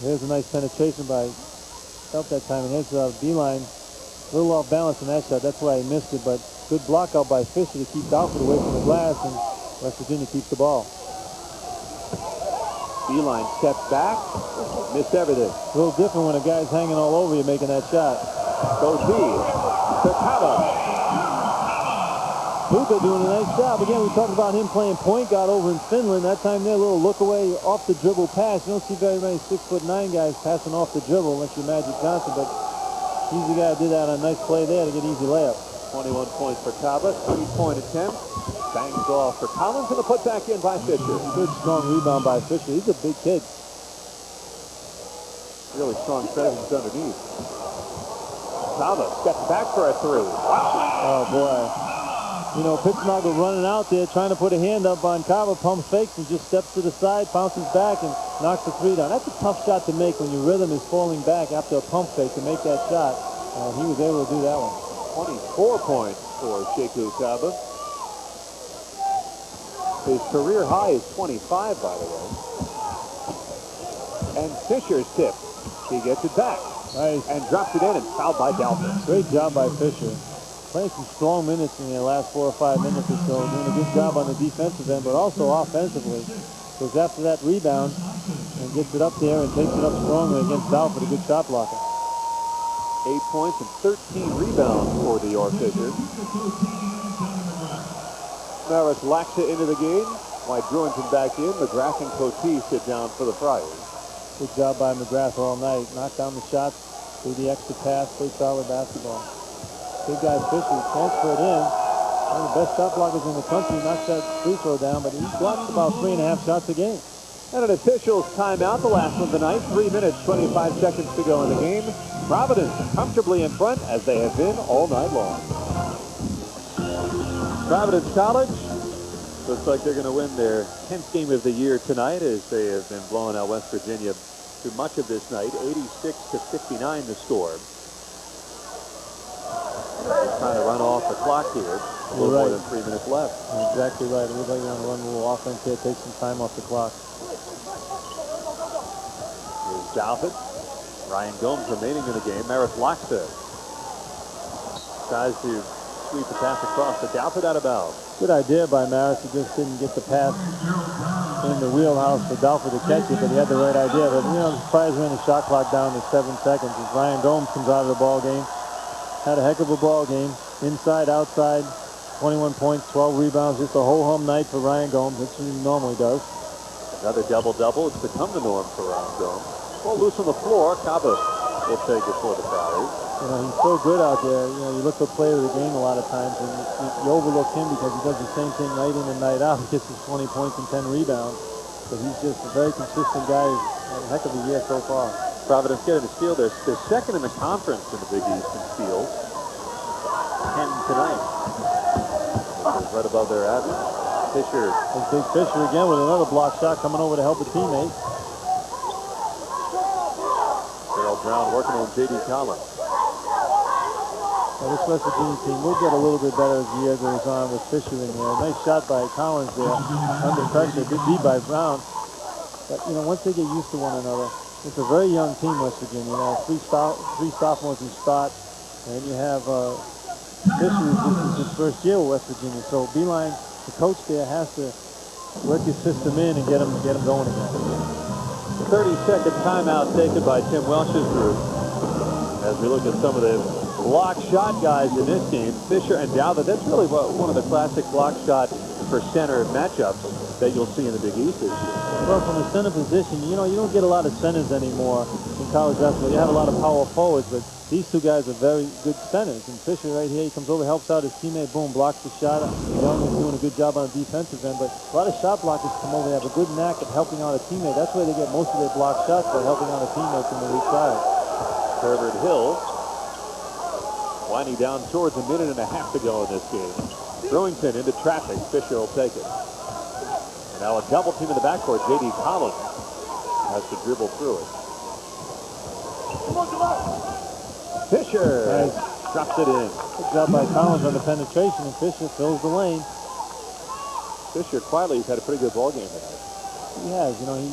B: There's a nice penetration by Dalford that time. And here's Beeline. A little off balance in that shot. That's why he missed it. But good block out by Fisher to keep Dalford away from the glass, and West Virginia keeps the ball.
A: Beeline steps back. Missed everything.
B: A little different when a guy's hanging all over you making that shot.
A: Coty to Kabba.
B: Luka doing a nice job. Again, we talked about him playing point guard over in Finland. That time there, a little look away off the dribble pass. You don't see very many 6'9" guys passing off the dribble unless you're Magic Johnson, but he's the guy who did that on a nice play there to get easy layup.
A: 21 points for Kabba, 3-point attempt. Bangs off for Collins, and the put back in by Fisher.
B: Good strong rebound by Fisher. He's a big kid.
A: Really strong presence underneath. Kabba steps back for a 3. Wow.
B: Oh boy. You know, Pitznagel running out there, trying to put a hand up on Kabba, pump fakes and just steps to the side, bounces back, and knocks the 3 down. That's a tough shot to make when your rhythm is falling back after a pump fake to make that shot. He was able to do that one.
A: 24 points for Sheiku Kabba. His career high is 25, by the way. And Fisher's tip. He gets it back.
B: Nice.
A: And drops it in and fouled by Dalford.
B: Great job by Fisher. Playing some strong minutes in the last 4 or 5 minutes or so. Doing a good job on the defensive end, but also offensively. Goes after that rebound and gets it up there and takes it up strongly against Dalford. A good shot blocker.
A: 8 points and 13 rebounds for the York Fisher. Maris Laxa into the game. White Brewington back in. McGrath and Coty sit down for the Friars.
B: Good job by McGrath all night. Knocked down the shots, threw the extra pass, played solid basketball. Big guy Fisher transferred in. One of the best shot blockers in the country. Knocks that free throw down, but he blocks about 3.5 shots a game.
A: And an official's timeout, the last one of the night. 3 minutes, 25 seconds to go in the game. Providence comfortably in front, as they have been all night long. Providence College looks like they're going to win their 10th game of the year tonight, as they have been blowing out West Virginia through much of this night. 86-59 the score. They're trying to run off a
C: clock here. A little more than 3 minutes left.
B: Exactly right. It looks like you're going to run a little offense here, take some time off the clock.
C: Here's Dalvin. Ryan Gomes remaining in the game. Maris Lockstead tries to sweep the pass across to Dalvin out of bounds.
B: Good idea by Maris. He just didn't get the pass in the wheelhouse for Dalford to catch it, but he had the right idea. But, you know, the Friars ran the shot clock down to 7 seconds as Ryan Gomes comes out of the ball game. Had a heck of a ball game. Inside, outside, 21 points, 12 rebounds. Just a ho-hum night for Ryan Gomes, which he normally does.
C: Another double-double. It's become the norm for Ryan Gomes. Ball loose on the floor. Kabba will take it for the Friars.
B: You know, he's so good out there. You know, you look for player of the game a lot of times, and you overlook him because he does the same thing night in and night out. He gets his 20 points and 10 rebounds. So he's just a very consistent guy. He's a heck of a year so far.
C: Providence getting the steal. They're second in the conference in the Big East in steals. 10 tonight. Which is right above their average. Fisher.
B: There's Big Fisher again with another block shot coming over to help a teammate.
C: Gerald Brown working on J.D. Collins.
B: Now this West Virginia team will get a little bit better as the year goes on with Fisher in there. Nice shot by Collins there, under pressure. Good D by Brown. But, you know, once they get used to one another, it's a very young team, West Virginia. You know, three sophomores who start, and you have Fisher, this is his first year with West Virginia. So Beeline, the coach there, has to work his system in and get him going again.
C: 30-second timeout taken by Tim Welsh's group. As we look at some of the block shot guys in this game, Fisher and Dalvin. That's really one of the classic block shot for center matchups that you'll see in the Big East this year.
B: Well, from the center position, you know, you don't get a lot of centers anymore in college basketball. You have a lot of power forwards, but these two guys are very good centers. And Fisher right here, he comes over, helps out his teammate, boom, blocks the shot. Young is doing a good job on the defensive end, but a lot of shot blockers come over. They have a good knack of helping out a teammate. That's where they get most of their block shots, by helping out a teammate from the weak side.
C: Herbert Hill winding down towards a minute and a half to go in this game. Brewington into traffic. Fisher will take it. And now a double team in the backcourt. J.D. Collins has to dribble through it. Fisher drops it in.
B: Good job by Collins on the penetration, and Fisher fills the lane.
C: Fisher quietly has had a pretty good ball game tonight.
B: He has. You know, he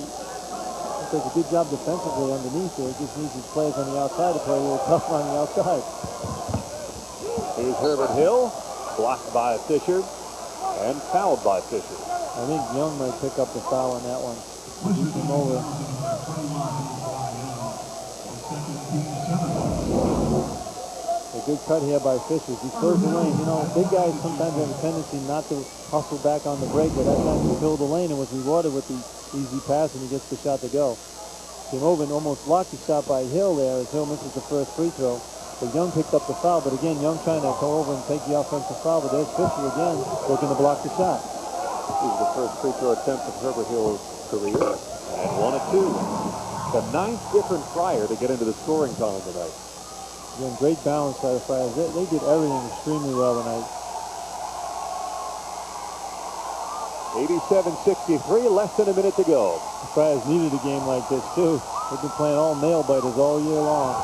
B: does a good job defensively underneath there. He just needs his players on the outside to play a little tough on the outside.
C: Here's Herbert Hill, blocked by Fisher and fouled by Fisher.
B: I think Young might pick up the foul on that one. He's him over. A good cut here by Fisher. He fills the lane. You know, big guys sometimes have a tendency not to hustle back on the break, but that time he filled the lane and was rewarded with the easy pass, and he gets the shot to go. Came over and almost blocked the shot by Hill there as Hill misses the first free throw. But Young picked up the foul, but again, Young trying to go over and take the offensive foul, but there's Fisher again looking to block the shot.
C: This is the first free throw attempt of Herbert Hill's career, and 1 of 2. The 9th different Friar to get into the scoring column tonight.
B: Again, great balance by the Friars. They did everything extremely well tonight.
C: 87-63, less than a minute to go.
B: The Friars needed a game like this, too. They've been playing all nail-biters all year long.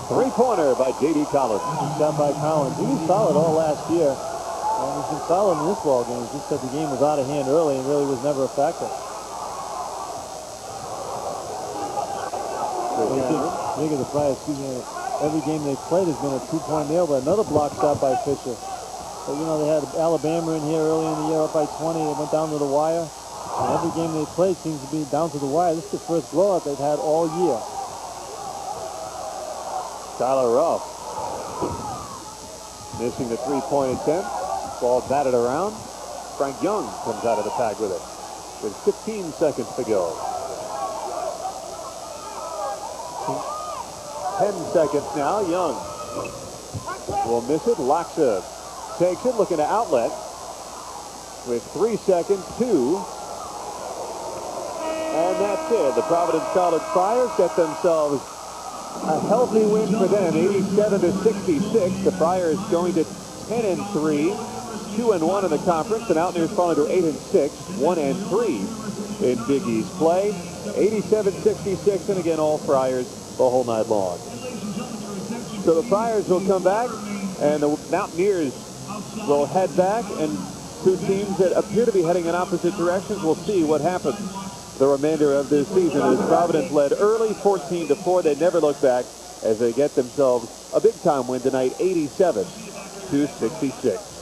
C: Three-pointer by J.D. Collins.
B: Good shot by Collins. He was solid all last year. And he's been solid in this ball game. It's just that the game was out of hand early and really was never a factor. Look at the Friars. Every game they've played has been a two-point nail, but another block shot by Fisher. But, you know, they had Alabama in here early in the year up by 20. They went down to the wire. And every game they played seems to be down to the wire. This is the first blowout they've had all year.
C: Tyler Ruff missing the three-point attempt. Ball batted around. Frank Young comes out of the pack with it with 15 seconds to go. 10 seconds now. Young will miss it. Loxa takes it, looking to outlet with 3 seconds. 2. And that's it. The Providence College Friars get themselves a healthy win for them, 87-66. The Friars going to 10-3, 2-1 in the conference. The Mountaineers falling to 8-6, 1-3 in Big East play. 87-66, and again, all Friars the whole night long. So the Friars will come back, and the Mountaineers will head back, and two teams that appear to be heading in opposite directions. We'll see what happens the remainder of this season as Providence led early 14-4. They never look back as they get themselves a big-time win tonight, 87-66.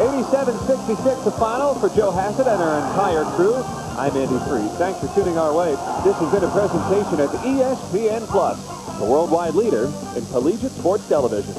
C: 87-66 the final for Joe Hassett and our entire crew. I'm Andy Freed. Thanks for tuning our way. This has been a presentation of ESPN Plus, the worldwide leader in collegiate sports television.